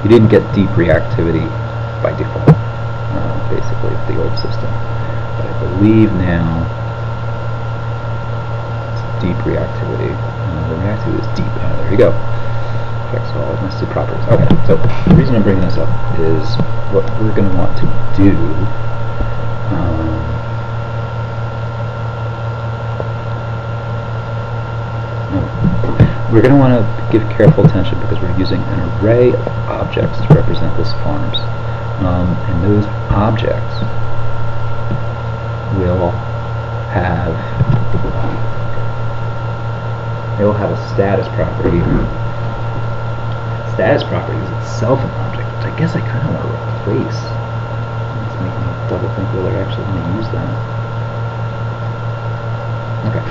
you didn't get deep reactivity by default, basically with the old system. But I believe now it's deep reactivity. The reactivity is deep. There you go. Affects all nested properties. Okay, so the reason I'm bringing this up is what we're going to want to do. We're going to want to give careful attention because we're using an array of objects to represent this farms. And those objects will have a status property. Status property is itself an object, which I guess I kind of want to replace. Let's make me double think whether I actually want to use that. Okay,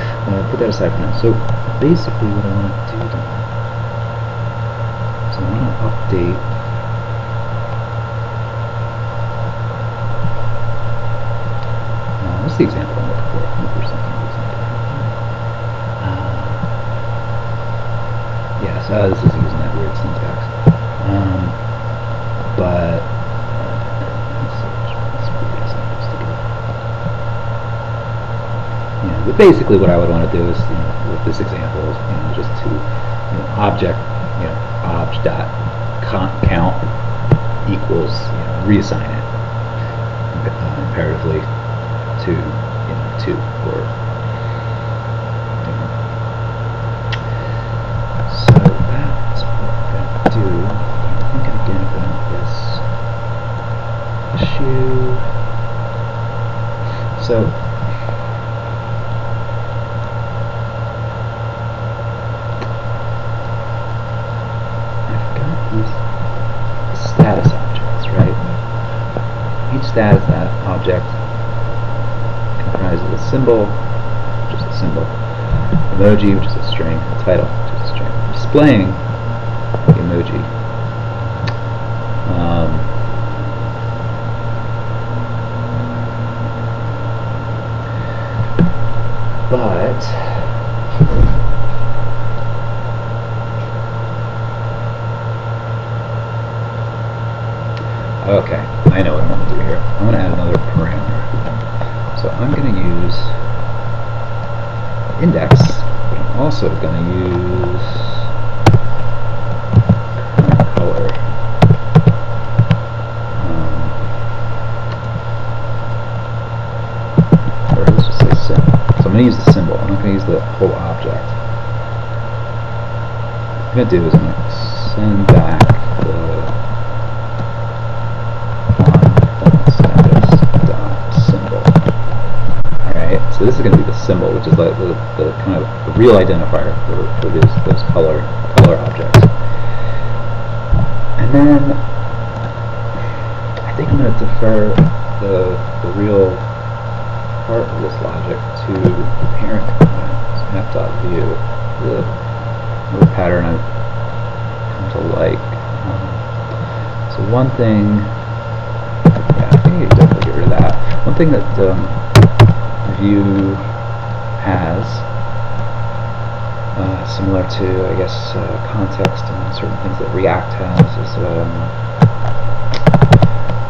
put that aside for now. So basically what I want to do then is I want to update what's the example I'm looking for? I'm looking for something yes, this is using that weird syntax. But but basically what I would want to do is, with this example, is just to object, obj dot count equals, reassign it imperatively to 2 or so that's what I'm going to do. I'm thinking again about this issue. So status objects, right? Each status object comprises a symbol, which is a symbol, emoji, which is a string, a title, which is a string. Displaying the emoji. But okay, I know what I want to do here. I want to add another parameter. So I'm going to use index, but I'm also going to use color. Or let's just say sim. So I'm going to going to use the symbol. I'm not going to use the whole object. What I'm going to do is I'm going to send back the form.status.symbol. Alright, so this is going to be the symbol, which is like the kind of the real identifier for those color objects. And then I think I'm going to defer the real part of this logic to the parent component, map.view, the pattern I've come to like. So one thing, yeah, I think you can definitely get rid of that. One thing that View has, similar to, I guess, context and certain things that React has, is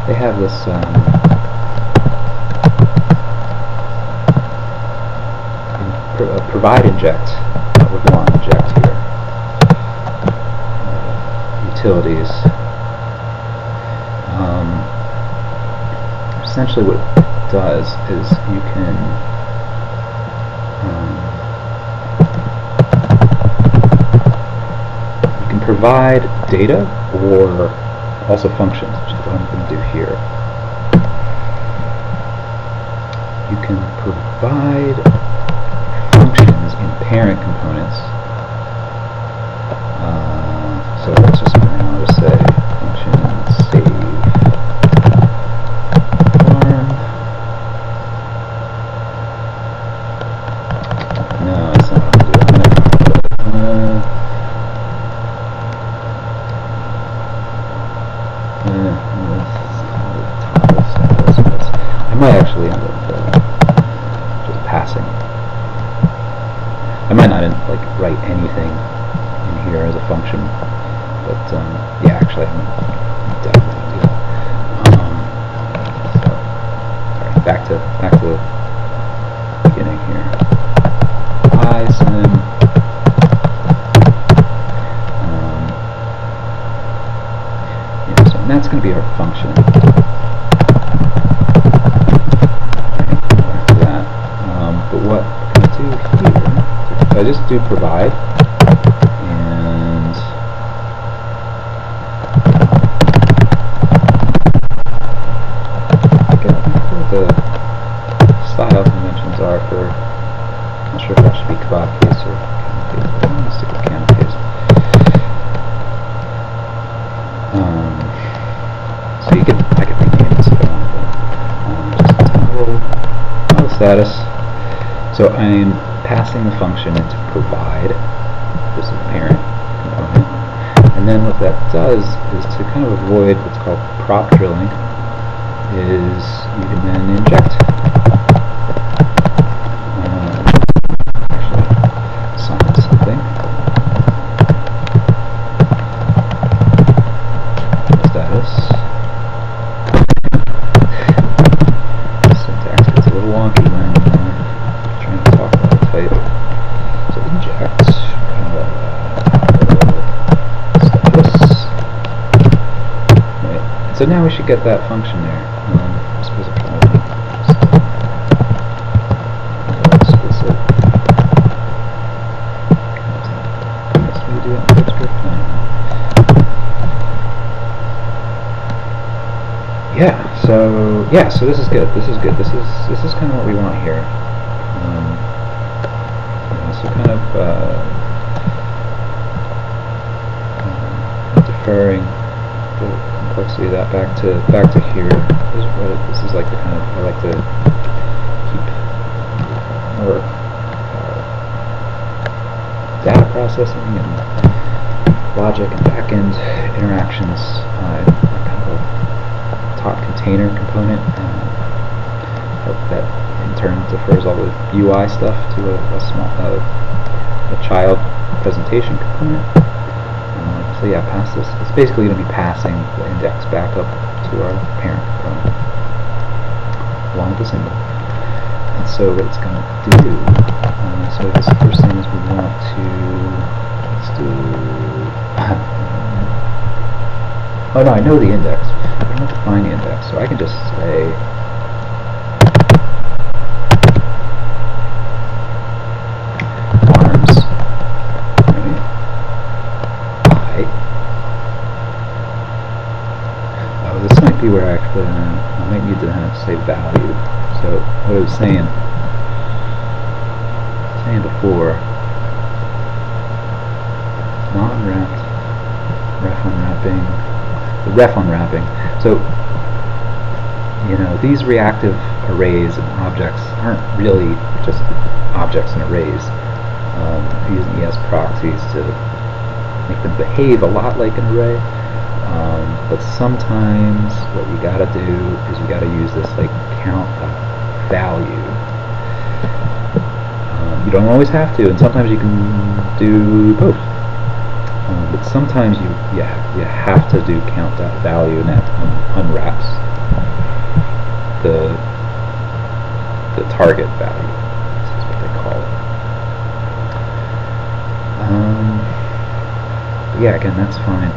they have this provide inject, with one inject here, utilities. Essentially what it does is you can provide data or also functions, which is what I'm going to do here. You can provide functions in parent components. So let's just now just say function save form. No, that's not what I'm going to do. I might actually end up just passing. I might not write anything in here as a function, but yeah, actually I'm definitely do that. So, alright, back to the beginning here. Sim. Yeah, so and that's going to be our function. But what I'm going to do here, I just do provide, and I forget what the style conventions are for. I'm not sure if that should be kebab case or camel case, but I'm going to stick with camel case. So I can rename this if I want, but just toggle status. So I'm passing the function into provide, this is the parent component, and then what that does is to kind of avoid what's called prop drilling, is you can then inject. Actually, assign something. Status. Syntax gets a little wonky when trying to talk about the type. So inject status. Right. So now we should get that function there. I suppose I'm trying to be explicit. Yes, we do that in TypeScript. Yeah. So this is good. This is good. This is kind of what we want here. So kind of deferring the complexity of that back to here. This is like the kind of, I like to keep more data processing and logic and backend interactions. Kind of a top container component, and that in turn defers all the UI stuff to a child presentation component. So yeah, pass this. It's basically going to be passing the index back up to our parent component along with the symbol. And so what it's going to do, so I guess the first thing is we want to, let's do, oh no, I know the index. I don't have to find the index, so I can just say be where I actually I might need to say value. So what I was saying before, non-wrapped, ref unwrapping, the ref unwrapping. So these reactive arrays and objects aren't really just objects and arrays. Using ES proxies to make them behave a lot like an array. But sometimes what you gotta do is you gotta use this like count.value. You don't always have to, and sometimes you can do both. But sometimes you have to do count.value, and that unwraps the target value. This is what they call it. Yeah, again, that's fine.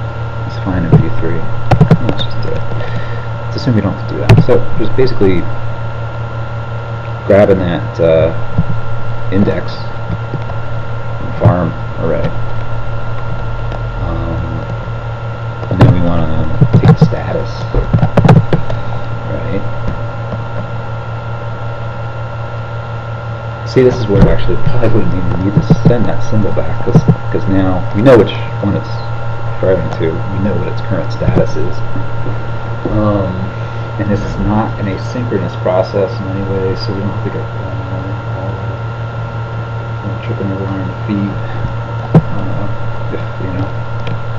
It's fine in view 3. Let's just do it. Let's assume we don't have to do that. So just basically grabbing that index farm array, and then we want to take the status, right? See, this is where actually probably wouldn't even need to send that symbol back, because now we know which one it's referring to. We know what its current status is. And this is not an asynchronous process in any way, so we don't have to get tripping over on the feed if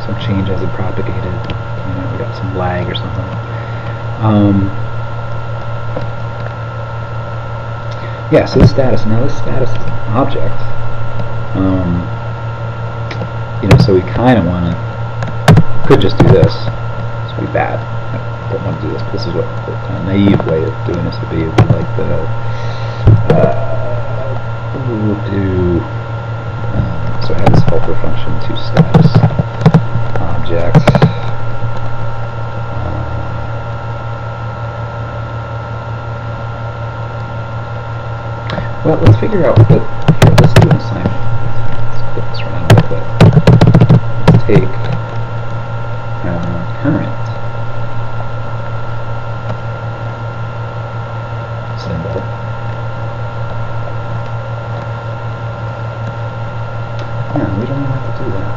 some change hasn't propagated. We got some lag or something. Yeah, so this status. Now this status is an object. So we kind of want to. Could just do this. This would be bad. I don't want to do this, but this is what the kind of naive way of doing this would be. It would be like we'll do. So I have this helper function to status object. Well, let's figure out what. Here, let's do an assignment. Let's flip this around a little bit. Let's take current symbol. Yeah, we don't even have to do that.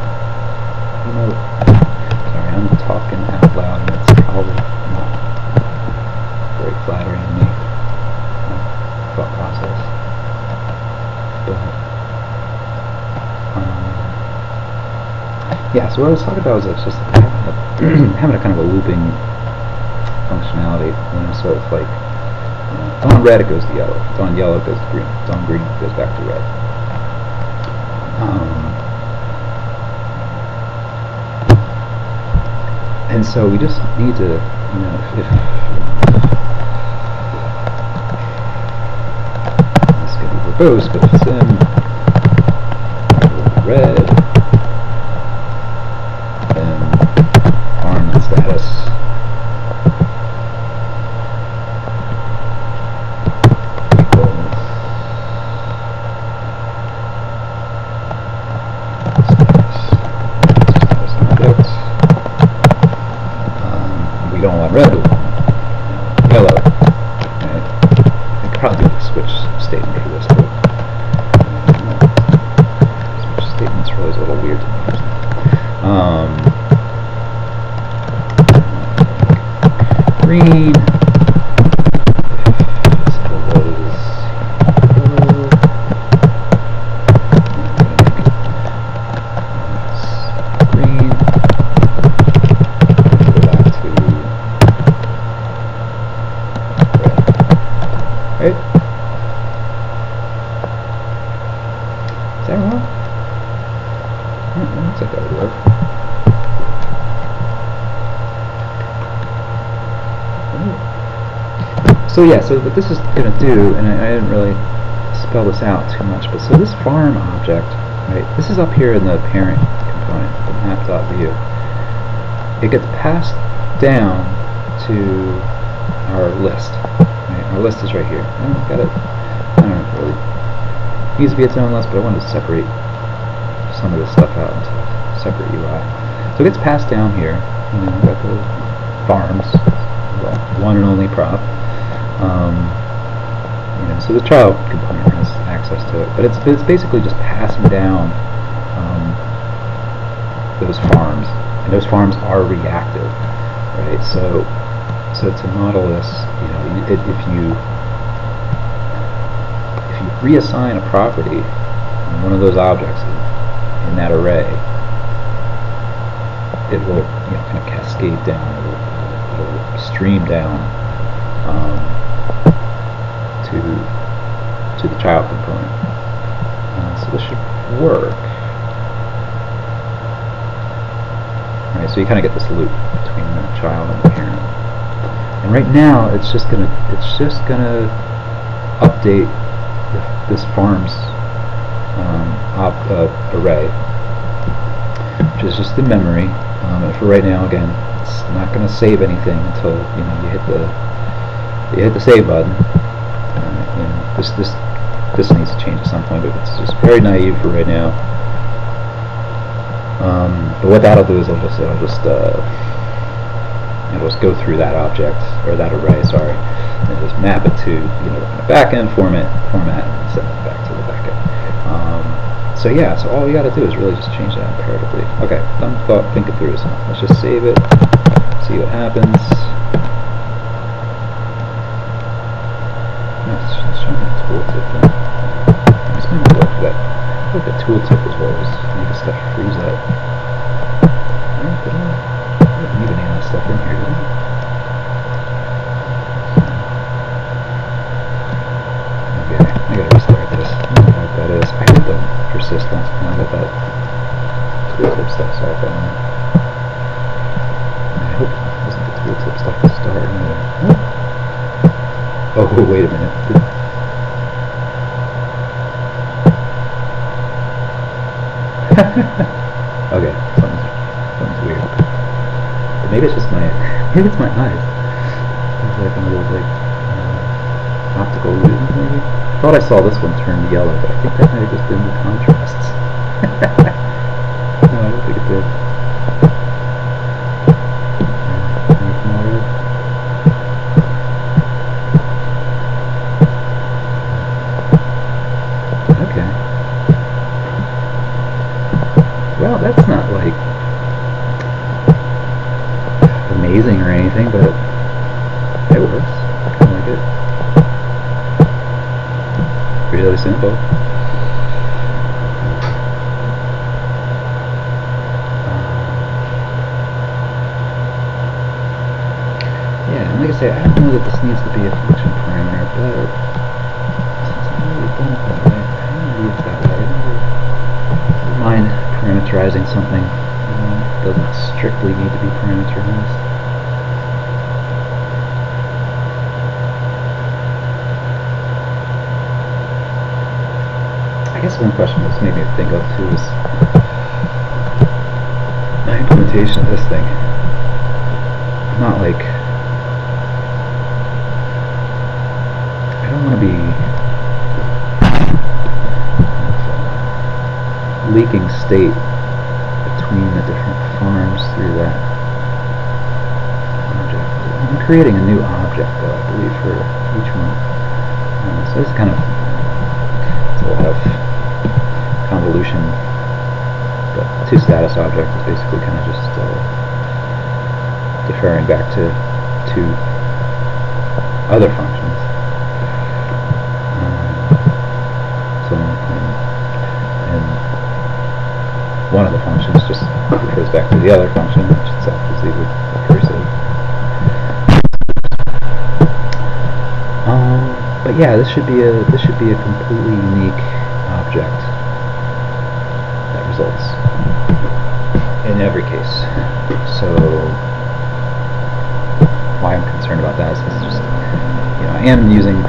Sorry, I'm talking out loud, and it's probably not very flattering to me. Thought process. Yeah, so what I was talking about was just having a kind of a looping functionality. So it's like, if it's on red, it goes to yellow. If it's on yellow, it goes to green. If it's on green, it goes back to red. And so we just need to, if this could be verbose, but if it's in red, then farm and status equals status object. We don't want red, we want yellow. Right? I could probably do a switch statement for this, but switch statement's really a little weird to me. Green. Is that wrong? Looks like that would work. So yeah, so what this is going to do, and I didn't really spell this out too much, but so this farm object, right, this is up here in the parent component, the map.view. It gets passed down to our list. Right? Our list is right here. And we've got it, I don't know if it really needs to be its own list, but I wanted to separate some of this stuff out into a separate UI. So it gets passed down here. We've got the farms, one and only prop. So the child component has access to it, but it's basically just passing down those farms, and those farms are reactive, right? So to model this, if you reassign a property on one of those objects in that array, it will kind of cascade down, it'll stream down to the child component. So this should work. Alright, so you kind of get this loop between the child and the parent. And right now it's just gonna update this farm's array, which is just in memory. And for right now, again, it's not going to save anything until you hit the save button. This needs to change at some point, but it's just very naive for right now. But what that'll do is it'll just go through that object, or that array, sorry, and just map it to the backend format, and send it back to the backend. So yeah, so all we got to do is really just change that imperatively. Okay, I'm thinking through this. Let's just save it, see what happens. Let's show me the tooltip thing. This might not work for that. I like the tooltip as well as make the stuff freeze up. Alright, but I don't need any of that stuff in here, do I? Okay, I gotta restart this. I don't know what that is. I hit the persistence. Now that tooltip stuff's off on there. I hope it wasn't the tooltip stuff to start either. Oh, wait a minute. Okay, something's weird. But maybe it's just my eyes. It's like one of those optical illusions, maybe. I thought I saw this one turn yellow, but I think that might have just been the contrasts. No, I don't think it did. Okay. Well, that's not like amazing or anything, but it works. I kind of like it. Really simple. Yeah, and like I say, I don't know that this needs to be a function parameter, but since I've already done it that way, I don't know it's that way. I don't mind parameterizing something. It doesn't strictly need to be parameterized. I guess one question this made me think of too is my implementation of this thing. I'm not like, I don't want to be leaking state between the different farms through that object. I'm creating a new object though, I believe, for each one. So this is kind of, so we'll have convolution. The toStatus object is basically kind of just deferring back to two other functions. And one of the functions just refers back to the other function, which itself is the recursive. But yeah, this should be a completely unique object that results in every case. So why I'm concerned about that is because just, I am using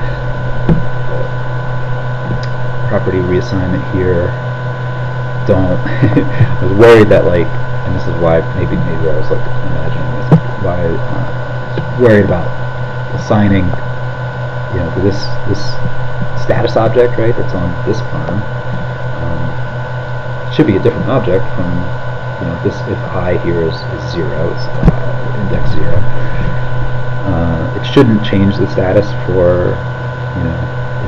property reassignment here. I was worried that and this is why maybe I was imagining this, why I was worried about assigning to this status object, right, that's on this farm. Should be a different object from this if I here is 0, it's index 0. It shouldn't change the status for,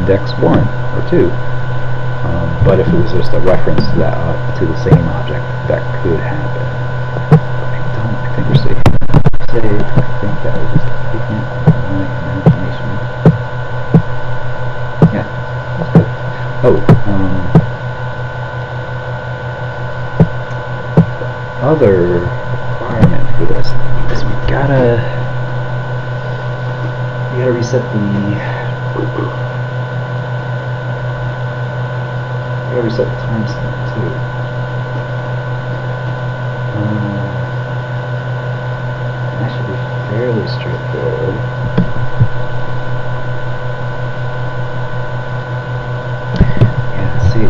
index 1 or 2. But if it was just a reference to that to the same object, that could happen. I think we're safe. I think that was just a figment of my imagination. Yeah, that's good. Oh, other requirement for this is we gotta reset the timestamp too. That should be fairly straightforward. Yeah, see, I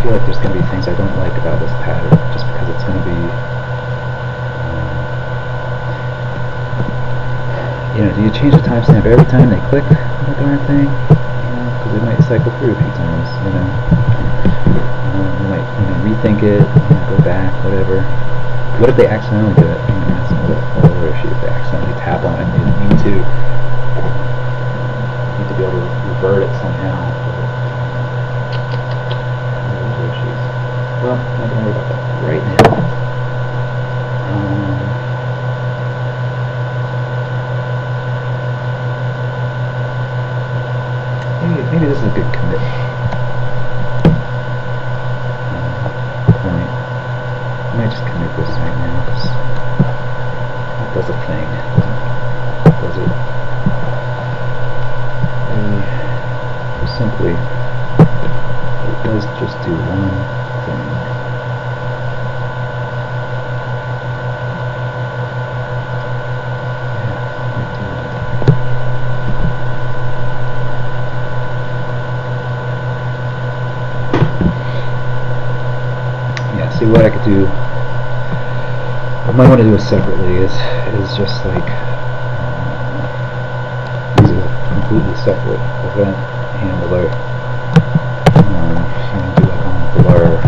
feel like there's going to be things I don't like about this pattern, just because it's going to be, do you change the timestamp every time they click on the darn thing? Because it might cycle through a few times, you might rethink it, go back, whatever. What if they accidentally do it? That's another issue. If they accidentally tap on it, they didn't mean to. Need to be able to revert it somehow. Those are issues. Well, I'm not going to worry about that right now. Maybe this is a good commit point. I might just commit this right now because that does a thing. Does it? Simply, it does just do one thing. See, what I could do, I might want to do it separately, is just like use a completely separate event handler, and do like on blur,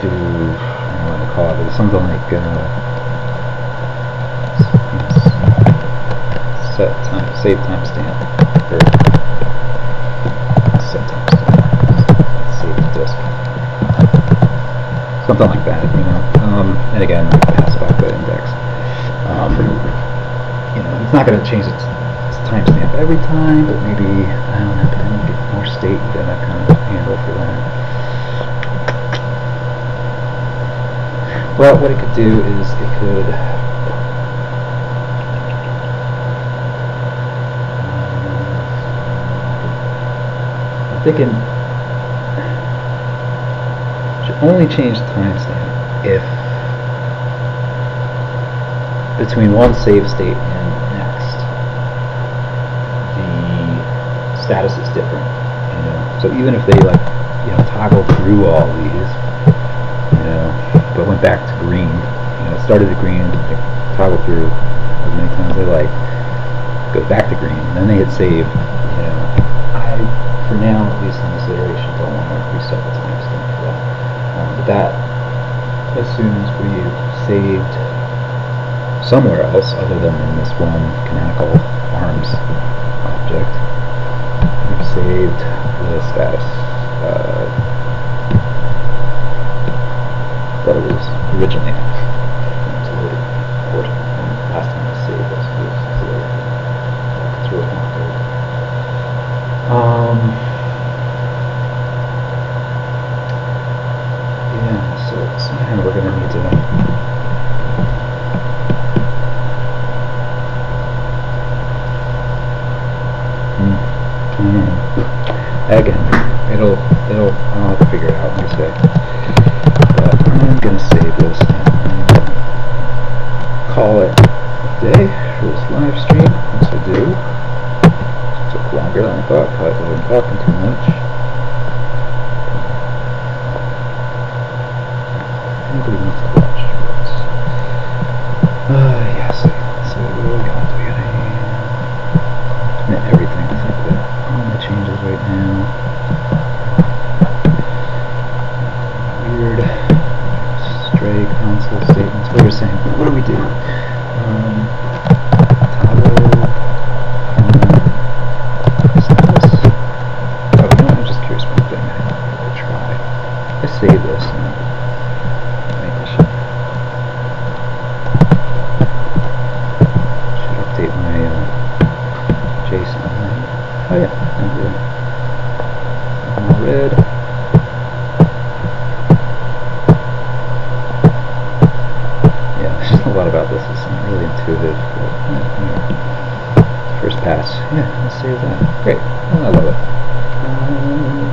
do, I don't know what to call it, but something like save timestamp, or set timestamp, save disk, something like that, and again, pass back the index. It's not going to change its timestamp every time, but maybe, I don't know, then you get more state, you got that kind of handle for that. Well, what it could do is it could thinking should only change the timestamp if between one save state and next the status is different. So even if they toggle through all these, but went back to green, it started at green, they toggle through as many times as they like, goes back to green, and then they hit save. For now, at least in this iteration, don't want to reset the timestamp for that. But that assumes we've saved somewhere else other than in this one canonical arms object. We've saved the status that it was originally at. It's a little important. Last time I saved this was through it. Yeah, so somehow we're going to need to again, I'll have to figure it out in a sec. But I'm going to save this and call it a day for this live stream. Once I do, it took longer than I thought, probably because I've been talking too much. Nobody wants to watch. Yes, so we got commit everything. I think that all my changes right now. do. Toggle status. Oh, you know what? I'm just curious one thing. I'll try. I save this. Maybe I should update my JSON. Oh yeah, all red. Yeah, there's a lot about this. It's not really intuitive. But, first pass. Yeah, let's save that. Great. Oh, I love it.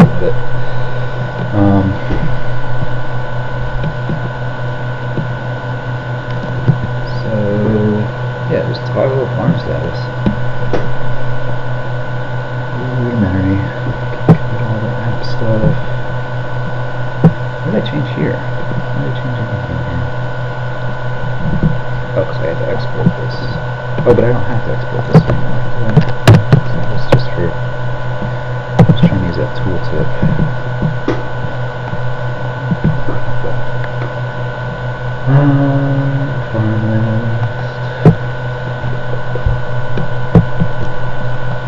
Love it. So yeah, just toggle farm status. Rudimentary. All the app stuff. What did I change here? Why did I change anything here? Oh, because I had to export this. Oh, but I don't have to export this anymore. So that's just for. I was trying to use that tooltip. Farm list.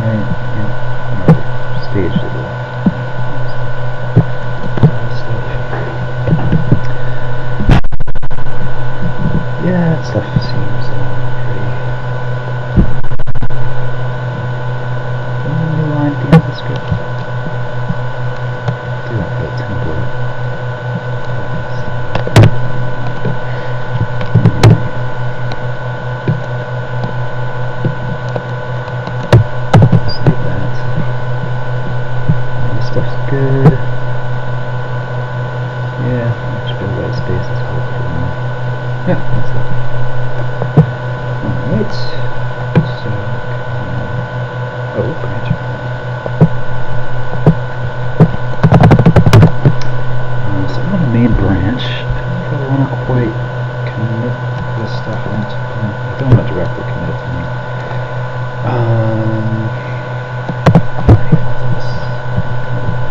Right, yeah. Stage to the left. Yeah, that stuff seems pretty. One new line at the end of the script. Do that for the template. Save that. This stuff's good. Yeah, extra white space is helpful now. Yeah, that's it. Alright. So, branch. So I'm on the main branch. I don't want to quite commit this stuff into. I don't want to directly commit it to me.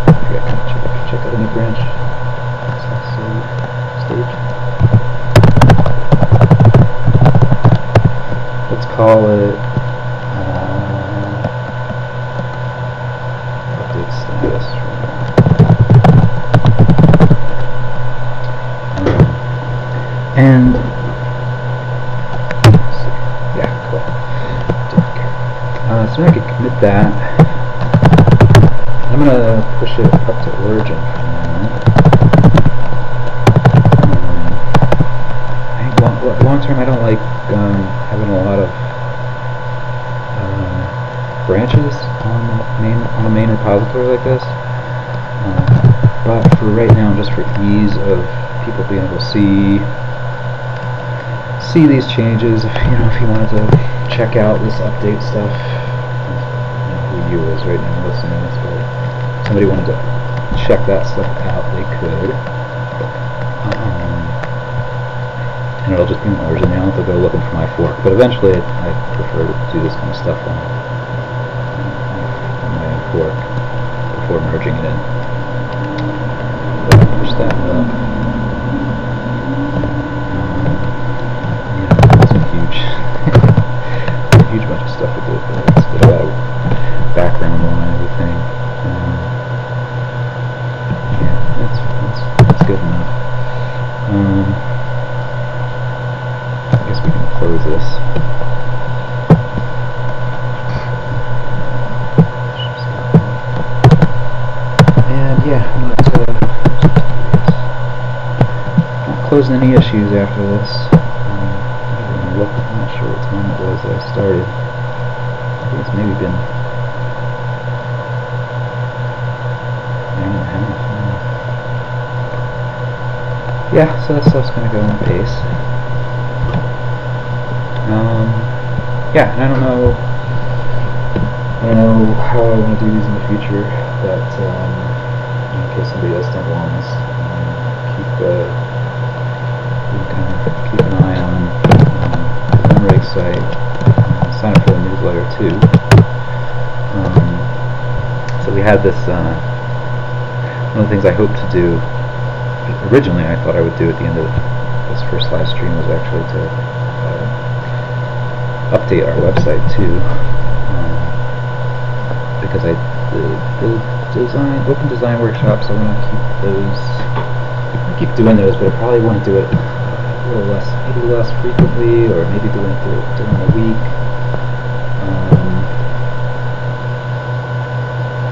I forgot to check out a new branch. Stage. Let's call it update status. And yeah, cool. So now I can commit that. I'm gonna push it up to origin for the moment. I think long term, I don't like having a lot of branches on a main repository like this. But for right now, just for ease of people being able to see these changes, if you wanted to check out this update stuff, who you is right now listening to this, but if somebody wanted to check that stuff out, they could. And it'll just be an origin. They don't have to go looking for my fork. But eventually, I prefer to do this kind of stuff on my own fork before merging it in. But I'll push that up. It's a huge, huge bunch of stuff to do with it. It's got a lot of background on everything. Yeah, that's good enough. I guess we can close this. And yeah, I'm not closing any issues after this. I'm not sure what time it was that I started. I think it's maybe been an hour and a half. Yeah, so that stuff's going to go in pace. Yeah, and I don't know how I want to do these in the future, but in case somebody does stumble on this, keep an eye on the Runrig site. Sign up for the newsletter too. So we had this. One of the things I hoped to do originally, I thought I would do at the end of this first live stream was actually to update our website too, because the open design workshops, I want to keep those. I want to keep doing those, but I probably want to do it a little less, maybe less frequently, or maybe doing it during the week.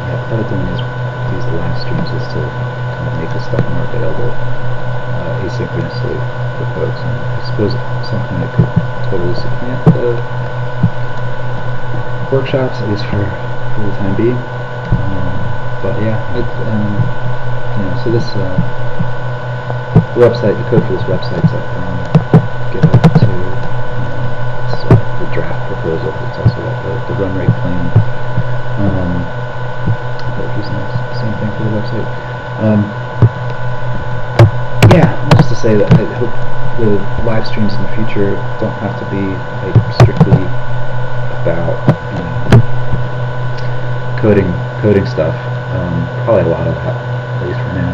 Yeah, part of doing these live streams is to kind of make this stuff more available asynchronously for folks. And I suppose something that could totally supplant the workshops, at least for the time being. But yeah, so this the website, the code for this website's up on GitHub too. It's the draft proposal. It's also got the Runrig plan. Using the same thing for the website. Yeah, just to say that I hope the live streams in the future don't have to be strictly about coding stuff. Probably a lot of that, at least for now.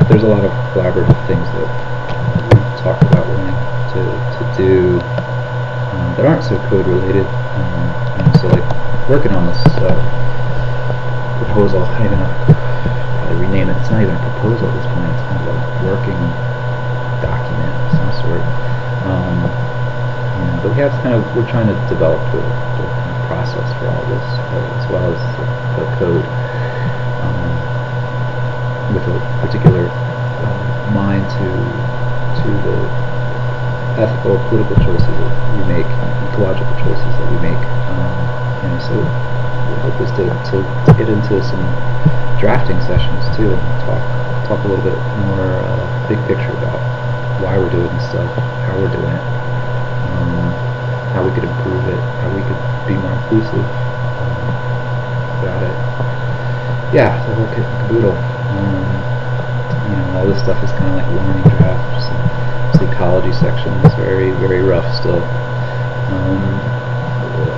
There's a lot of collaborative things that we talked about wanting to do that aren't so code related. So like working on this proposal, I don't even know how to rename it. It's not even a proposal at this point. It's kind of a working document of some sort. But we have we're trying to develop the kind of process for all this, as well as the code, with a particular mind to the ethical, political choices that we make, ecological choices that we make. So the hope is to get into some drafting sessions too, and talk a little bit more big picture about why we're doing this stuff, how we're doing it, how we could improve it, how we could be more inclusive about it. Yeah, the whole kit and caboodle. All this stuff is kind of like learning drafts. The ecology section is very, very rough still.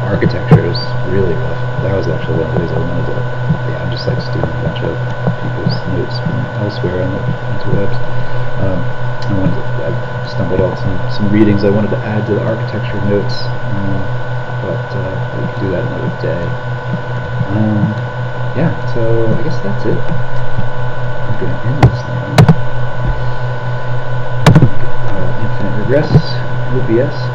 Architecture is really rough. That was actually one of the ways I wanted to. Yeah, I'm just like stealing a bunch of people's notes from elsewhere on the interwebs. I stumbled on some readings I wanted to add to the architecture notes, but we can do that another day. Yeah, so I guess that's it. I'm going to end this now. Infinite Regress, OBS.